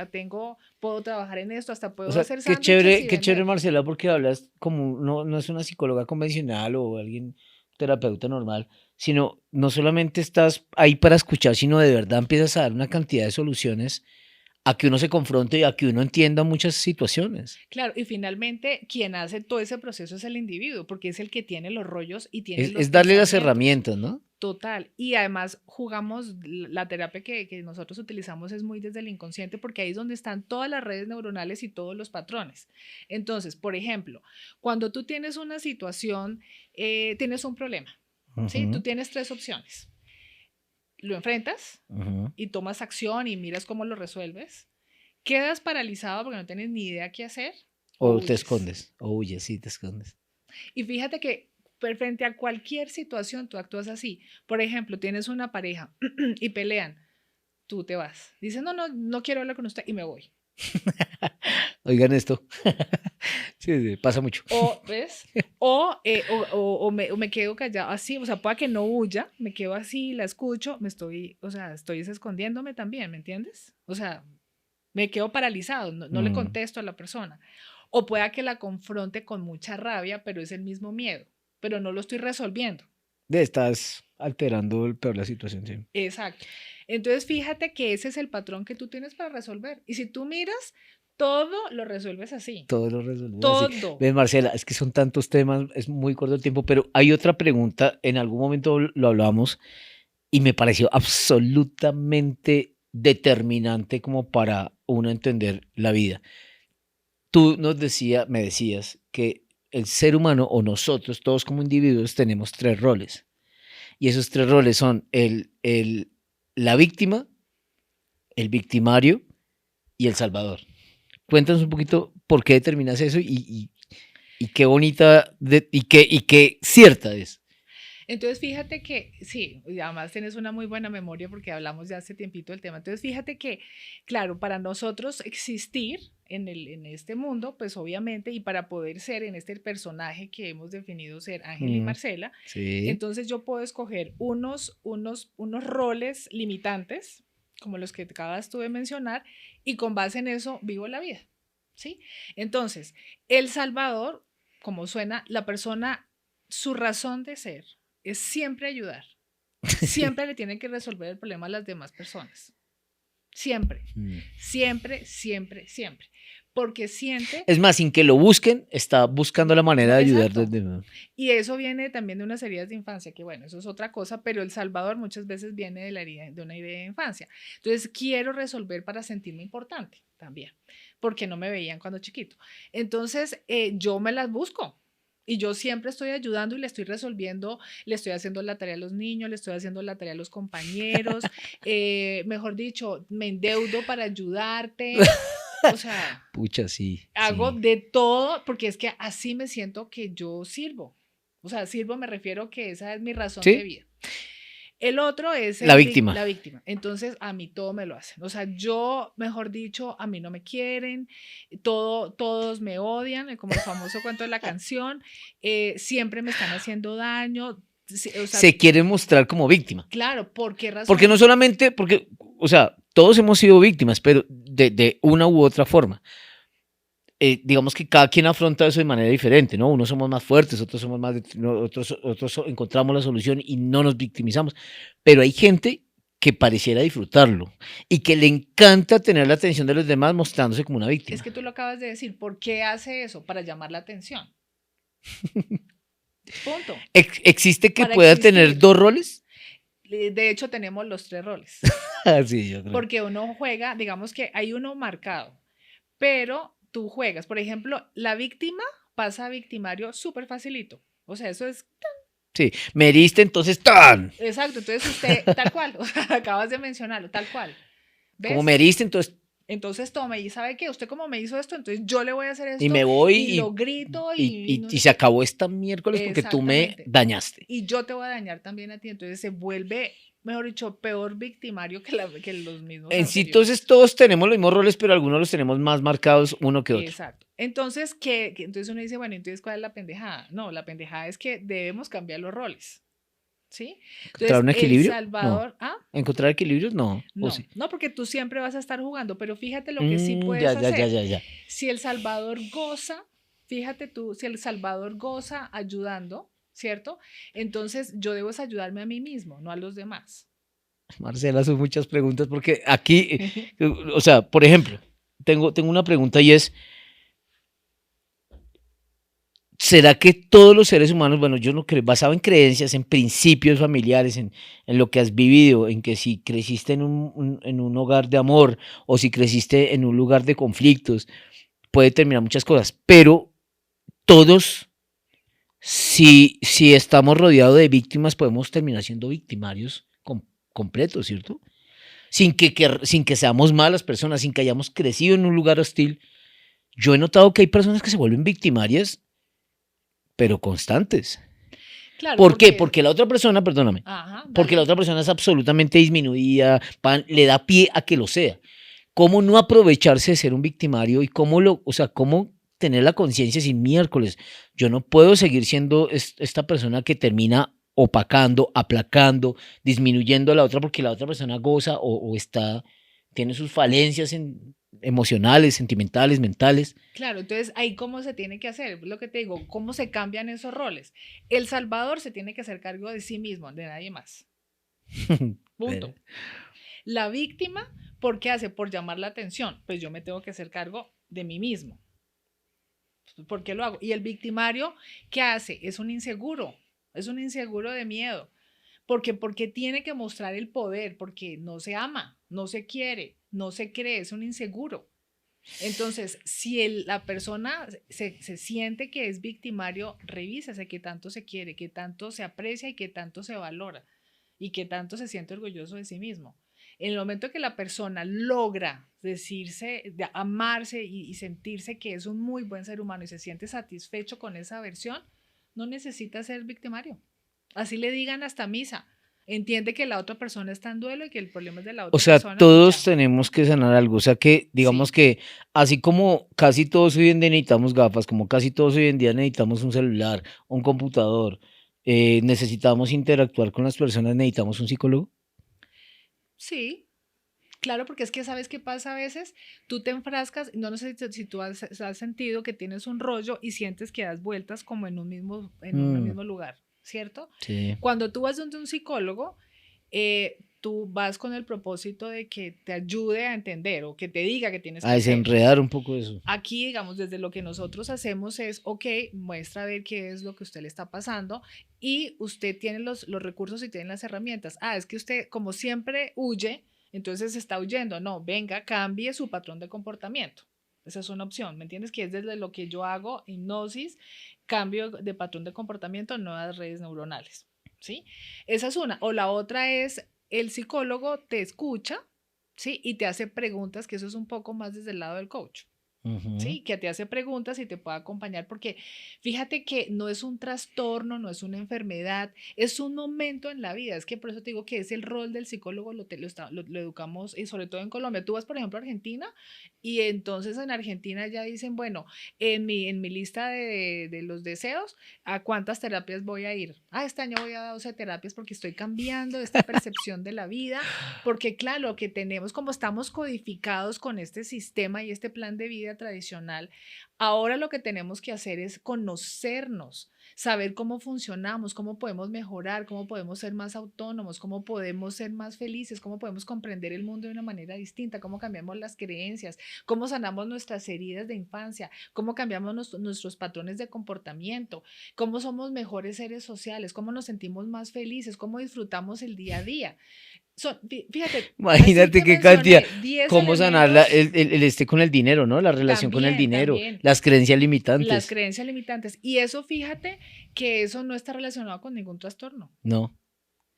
Puedo trabajar en esto, hasta O puedo sea, hacer sándwiches y qué chévere, vender. Marcela, porque hablas como, no es una psicóloga convencional o alguien terapeuta normal, sino no solamente estás ahí para escuchar, sino de verdad empiezas a dar una cantidad de soluciones a que uno se confronte y a que uno entienda muchas situaciones. Claro, y finalmente quien hace todo ese proceso es el individuo, porque es el que tiene los rollos y tiene los Es darle las pensamientos. herramientas, ¿no? Total. Y además jugamos, la terapia que nosotros utilizamos es muy desde el inconsciente, porque ahí es donde están todas las redes neuronales y todos los patrones. Entonces, por ejemplo, cuando tú tienes una situación, tienes un problema, ¿sí? Tú Ujú, tienes tres opciones. Lo enfrentas ujú. y tomas acción y miras cómo lo resuelves. Quedas paralizado porque no tienes ni idea qué hacer o O te huyes. escondes, o huyes, sí, te escondes. Y fíjate que frente a cualquier situación tú actúas así. Por ejemplo, tienes una pareja y pelean, tú te vas. Dices, no, no, no quiero hablar con usted y me voy. Oigan esto. Sí, sí, pasa mucho. O, ¿ves? O me quedo callado así, o sea, pueda que no huya, me quedo así, la escucho, o sea, estoy escondiéndome también, ¿me entiendes? O sea, me quedo paralizado, no le contesto a la persona. O pueda que la confronte con mucha rabia, pero es el mismo miedo, pero no lo estoy resolviendo. Estás alterando peor la situación, sí. Exacto. Entonces, fíjate que ese es el patrón que tú tienes para resolver. Y si tú miras, todo lo resuelves así. Todo lo resolvemos así. Todo. Ven, Marcela, es que son tantos temas, es muy corto el tiempo, pero hay otra pregunta, en algún momento lo hablamos y me pareció absolutamente determinante como para uno entender la vida. Tú me decías que el ser humano o nosotros, todos como individuos, tenemos 3 roles. Y esos 3 roles son la víctima, el victimario y el salvador. Cuéntanos un poquito por qué determinas eso y qué bonita y qué cierta es. Entonces, fíjate que, sí, y además tienes una muy buena memoria porque hablamos ya hace tiempito del tema. Entonces, fíjate que, claro, para nosotros existir en este mundo, pues obviamente, y para poder ser en este personaje que hemos definido ser Ángel y Marcela, Sí. entonces yo puedo escoger unos roles limitantes, como los que acabas tú de mencionar, y con base en eso vivo la vida, ¿sí? Entonces, el Salvador, como suena, la persona, su razón de ser es siempre ayudar. Siempre le tienen que resolver el problema a las demás personas. Siempre, siempre, siempre, siempre. Porque siente... Es más, sin que lo busquen, está buscando la manera de ayudar. Y eso viene también de unas heridas de infancia, que bueno, eso es otra cosa, pero el Salvador muchas veces viene de una herida de infancia. Entonces, quiero resolver para sentirme importante también, porque no me veían cuando chiquito. Entonces, yo me las busco. Y yo siempre estoy ayudando y le estoy resolviendo, le estoy haciendo la tarea a los niños, le estoy haciendo la tarea a los compañeros, mejor dicho, me endeudo para ayudarte. O sea, pucha, sí. Hago de todo porque es que así me siento que yo sirvo. O sea, sirvo me refiero que esa es mi razón de vida. El otro es la víctima. La víctima. Entonces, a mí todo me lo hacen. O sea, yo, mejor dicho, a mí no me quieren, todos me odian, como el famoso cuento de la canción, siempre me están haciendo daño. O sea, se quiere mostrar como víctima. Claro, ¿por qué razón? Porque no solamente, o sea, todos hemos sido víctimas, pero de una u otra forma. Digamos que cada quien afronta eso de manera diferente, ¿no? Unos somos más fuertes, otros somos más, otros encontramos la solución y no nos victimizamos. Pero hay gente que pareciera disfrutarlo y que le encanta tener la atención de los demás mostrándose como una víctima. Es que tú lo acabas de decir, ¿por qué hace eso? Para llamar la atención. Punto. ¿Existe que pueda tener 2 roles? De hecho, tenemos los 3 roles. Sí, yo creo. Porque uno juega, digamos que hay uno marcado, pero tú juegas. Por ejemplo, la víctima pasa a victimario súper facilito. O sea, eso es... Sí, me heriste, entonces ¡tan! Exacto, entonces usted, tal cual, o sea, acabas de mencionarlo, tal cual. ¿Ves? Como me heriste, entonces... Entonces tome, y ¿sabe qué? Usted como me hizo esto, entonces yo le voy a hacer esto. Y me voy y lo grito y se acabó esta miércoles porque tú me dañaste. Y yo te voy a dañar también a ti, entonces se vuelve, mejor dicho, peor victimario que los mismos. En sí, entonces todos tenemos los mismos roles, pero algunos los tenemos más marcados uno que otro. Exacto. Entonces, entonces uno dice, bueno, entonces ¿cuál es la pendejada? No, la pendejada es que debemos cambiar los roles. ¿Sí? Entonces, ¿encontrar un equilibrio? El Salvador, no. ¿Encontrar equilibrios? No. No, sí. No, porque tú siempre vas a estar jugando, pero fíjate lo que sí puedes hacer. Ya. Si el Salvador goza, fíjate tú, si el Salvador goza ayudando, ¿cierto? Entonces yo debo ayudarme a mí mismo, no a los demás. Marcela, son muchas preguntas porque aquí, o sea, por ejemplo, tengo una pregunta y es, ¿será que todos los seres humanos, bueno, yo no creo, basado en creencias, en principios familiares, en lo que has vivido, en que si creciste en un hogar de amor o si creciste en un lugar de conflictos, puede terminar muchas cosas, pero todos, si estamos rodeados de víctimas, podemos terminar siendo victimarios completos, ¿cierto? Sin que seamos malas personas, sin que hayamos crecido en un lugar hostil. Yo he notado que hay personas que se vuelven victimarias pero constantes. Claro, ¿Por qué? porque... Porque la otra persona, perdóname, Ajá, porque la dale. otra persona es absolutamente disminuida, le da pie a que lo sea. ¿Cómo no aprovecharse de ser un victimario y o sea, cómo tener la conciencia sin miércoles? Yo no puedo seguir siendo esta persona que termina opacando, aplacando, disminuyendo a la otra porque la otra persona goza o tiene sus falencias emocionales, sentimentales, mentales. Claro, entonces ahí cómo se tiene que hacer, lo que te digo, cómo se cambian esos roles. El salvador se tiene que hacer cargo de sí mismo, de nadie más. Punto. La víctima, ¿por qué hace? Por llamar la atención. Pues yo me tengo que hacer cargo de mí mismo. ¿Por qué lo hago? Y el victimario, ¿qué hace? Es un inseguro de miedo. Porque tiene que mostrar el poder, porque no se ama, no se quiere, no se cree, es un inseguro. Entonces, si la persona se siente que es victimario, revísese qué tanto se quiere, qué tanto se aprecia y qué tanto se valora y qué tanto se siente orgulloso de sí mismo. En el momento que la persona logra decirse, amarse y sentirse que es un muy buen ser humano y se siente satisfecho con esa versión, no necesita ser victimario. Así le digan hasta misa. Entiende que la otra persona está en duelo y que el problema es de la O otra sea, persona y todos ya. tenemos que sanar algo. O sea que, digamos Sí, que así como casi todos hoy en día necesitamos gafas, como casi todos hoy en día necesitamos un celular, un computador, necesitamos interactuar con las personas, necesitamos un psicólogo. sí, claro, porque es que sabes qué pasa a veces, tú te enfrascas, no sé si tú has sentido que tienes un rollo y sientes que das vueltas como en un Mm, mismo lugar, ¿cierto? sí. Cuando tú vas donde un psicólogo, tú vas con el propósito de que te ayude a entender o que te diga qué tienes A que hacer. desenredar un poco eso. Aquí, digamos, desde lo que nosotros hacemos es, ok, muestra a ver qué es lo que a usted le está pasando y usted tiene los recursos y tiene las herramientas. Ah, es que usted, como siempre, huye, entonces está huyendo. No, venga, cambie su patrón de comportamiento. Esa es una opción, ¿me entiendes? Que es desde lo que yo hago, hipnosis, cambio de patrón de comportamiento, nuevas redes neuronales, ¿sí? Esa es una. O la otra es, el psicólogo te escucha, ¿sí? Y te hace preguntas, que eso es un poco más desde el lado del coach. Ujú. Sí, que te hace preguntas y te puede acompañar, porque fíjate que no es un trastorno, no es una enfermedad, es un momento en la vida. Es que por eso te digo que es el rol del psicólogo, lo educamos, y sobre todo en Colombia. Tú vas, por ejemplo, a Argentina y entonces en Argentina ya dicen, bueno, en mi lista de los deseos, ¿a cuántas terapias voy a ir? Ah, este año voy a 12 terapias porque estoy cambiando esta percepción de la vida, porque claro, lo que tenemos, como estamos codificados con este sistema y este plan de vida tradicional, ahora lo que tenemos que hacer es conocernos, saber cómo funcionamos, cómo podemos mejorar, cómo podemos ser más autónomos, cómo podemos ser más felices, cómo podemos comprender el mundo de una manera distinta, cómo cambiamos las creencias, cómo sanamos nuestras heridas de infancia, cómo cambiamos nuestros patrones de comportamiento, cómo somos mejores seres sociales, cómo nos sentimos más felices, cómo disfrutamos el día a día. Fíjate, así Imagínate te qué cantidad. mencioné 10 Cómo sanar elementos el con el dinero, ¿no? La relación con el dinero, también, las creencias las limitantes. creencias limitantes. Y eso, fíjate que eso no está relacionado con ningún trastorno. No.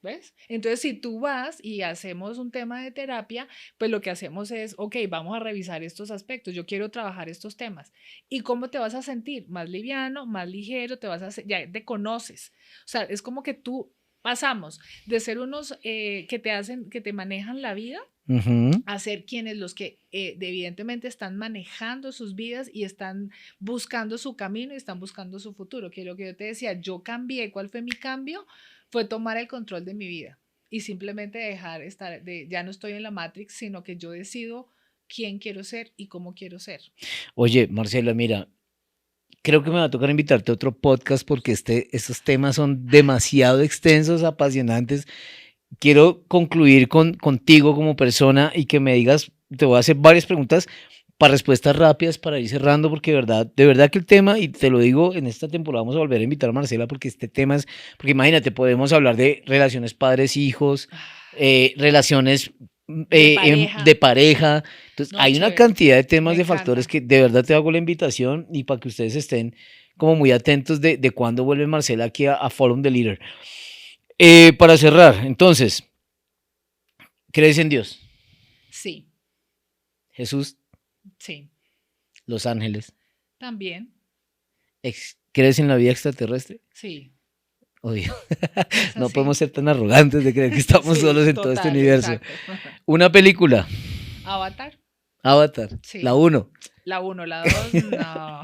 ¿Ves? Entonces, si tú vas y hacemos un tema de terapia, pues lo que hacemos es, ok, vamos a revisar estos aspectos, yo quiero trabajar estos temas. ¿Y cómo te vas a sentir? Más liviano, más ligero, ya te conoces. O sea, es como que tú pasamos de ser unos que te manejan la vida Ujú. a ser quienes los que evidentemente están manejando sus vidas y están buscando su camino y están buscando su futuro. Que lo que yo te decía, yo cambié, ¿cuál fue mi cambio? Fue tomar el control de mi vida y simplemente dejar estar, ya no estoy en la Matrix, sino que yo decido quién quiero ser y cómo quiero ser. Oye, Marcela, mira, creo que me va a tocar invitarte a otro podcast porque estos temas son demasiado extensos, apasionantes. Quiero concluir contigo como persona y que me digas, te voy a hacer varias preguntas para respuestas rápidas para ir cerrando, porque de verdad que el tema, y te lo digo, en esta temporada vamos a volver a invitar a Marcela porque este tema es, porque imagínate, podemos hablar de relaciones padres-hijos, relaciones De pareja, de pareja, entonces no, hay una chévere, cantidad de me temas, de factores encanta. que de verdad te hago la invitación y para que ustedes estén como muy atentos de cuándo vuelve Marcela aquí a Forum the Leader. Para cerrar, entonces, ¿crees en Dios? Sí, Jesús, sí, los ángeles, también. ¿Crees en la vida extraterrestre? Sí, Odio. es No así. podemos ser tan arrogantes de creer que estamos Sí, solos en todo este total, universo. exacto. Una película, Avatar, Avatar, la sí. 1. La uno, la 2, no. La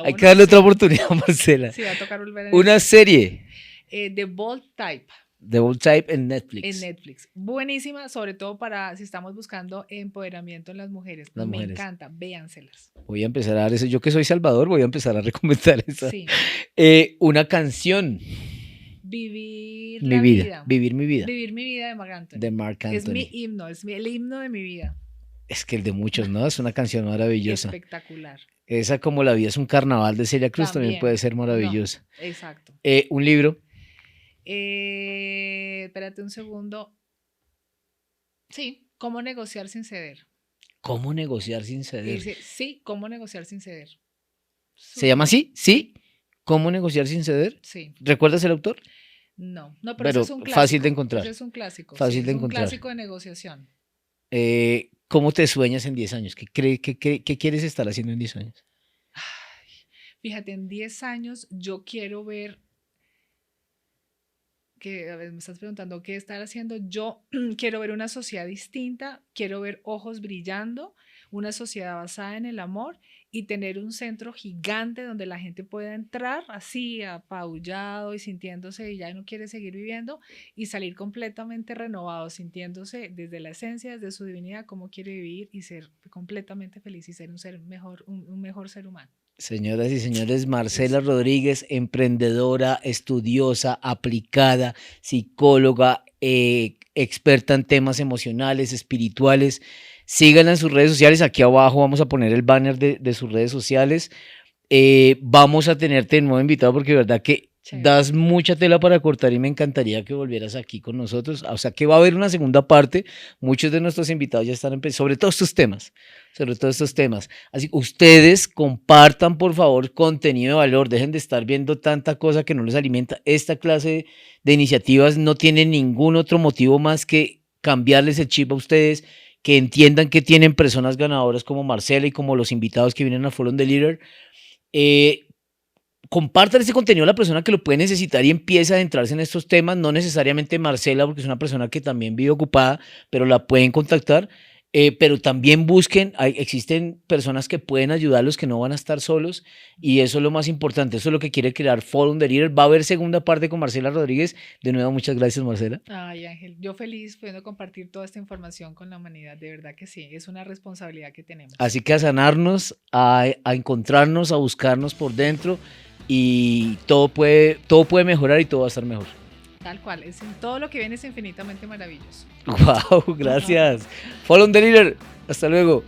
Hay que uno, darle otra sí. oportunidad, Marcela. Sí, va a tocar volver en Una esa. serie, The Bold Type The Old Type en en Netflix. Netflix. Buenísima, sobre todo para si estamos buscando empoderamiento en las mujeres. Las Me mujeres. encanta, véanselas. Voy a empezar a dar eso. Yo que soy Salvador, voy a empezar a recomendar esa. Sí. Una canción, Vivir Mi la vida, vida. Vivir mi vida, Vivir mi vida de Marc Anthony. de Marc Es mi Anthony. himno, el himno de mi vida. Es que el de muchos, ¿no? Es una canción maravillosa. Espectacular. Esa como La vida es un carnaval de Celia Cruz también puede ser No, maravillosa. exacto. Un libro, Espérate un segundo. Sí, ¿cómo negociar sin ceder? ¿Cómo negociar sin ceder? Dice, sí, ¿cómo negociar sin ceder? ¿Se llama Súper. así? ¿Sí? ¿Cómo negociar sin ceder? Sí, ¿Recuerdas el autor? no, pero ese Pero es un fácil de clásico. encontrar. Ese es un clásico. Fácil Sí, de es un encontrar. clásico de negociación. ¿Cómo te sueñas en 10 años? ¿Qué quieres estar haciendo en 10 años? Ay, fíjate, en 10 años yo quiero ver, que a ver, me estás preguntando qué estar haciendo. Yo quiero ver una sociedad distinta, quiero ver ojos brillando, una sociedad basada en el amor y tener un centro gigante donde la gente pueda entrar así apabullado y sintiéndose y ya no quiere seguir viviendo y salir completamente renovado, sintiéndose desde la esencia, desde su divinidad, cómo quiere vivir y ser completamente feliz y ser un ser mejor, un mejor ser humano. Señoras y señores, Marcela Eso. Rodríguez, emprendedora, estudiosa, aplicada, psicóloga, experta en temas emocionales, espirituales. Síganla en sus redes sociales. Aquí abajo vamos a poner el banner de sus redes sociales. Vamos a tenerte de nuevo invitado porque de verdad que Chévere. das mucha tela para cortar y me encantaría que volvieras aquí con nosotros. O sea que va a haber una segunda parte. Muchos de nuestros invitados ya están empezando sobre todos estos temas. Sobre todos estos temas. Así que ustedes compartan, por favor, contenido de valor. Dejen de estar viendo tanta cosa que no les alimenta. Esta clase de iniciativas no tiene ningún otro motivo más que cambiarles el chip a ustedes, que entiendan que tienen personas ganadoras como Marcela y como los invitados que vienen a Follow the Leader. Compartan este contenido a la persona que lo puede necesitar y empieza a adentrarse en estos temas, no necesariamente Marcela, porque es una persona que también vive ocupada, pero la pueden contactar. Pero también busquen, existen personas que pueden ayudarlos, que no van a estar solos, y eso es lo más importante, eso es lo que quiere crear Follow the Leader. Va a haber segunda parte con Marcela Rodríguez. De nuevo, muchas gracias, Marcela. Ay, Ángel, yo feliz pudiendo compartir toda esta información con la humanidad, de verdad que sí, es una responsabilidad que tenemos. Así que a sanarnos, a encontrarnos, a buscarnos por dentro, y todo puede mejorar y todo va a estar mejor. Tal cual, todo lo que viene es infinitamente maravilloso. Wow, gracias. Follow the Leader. Hasta luego.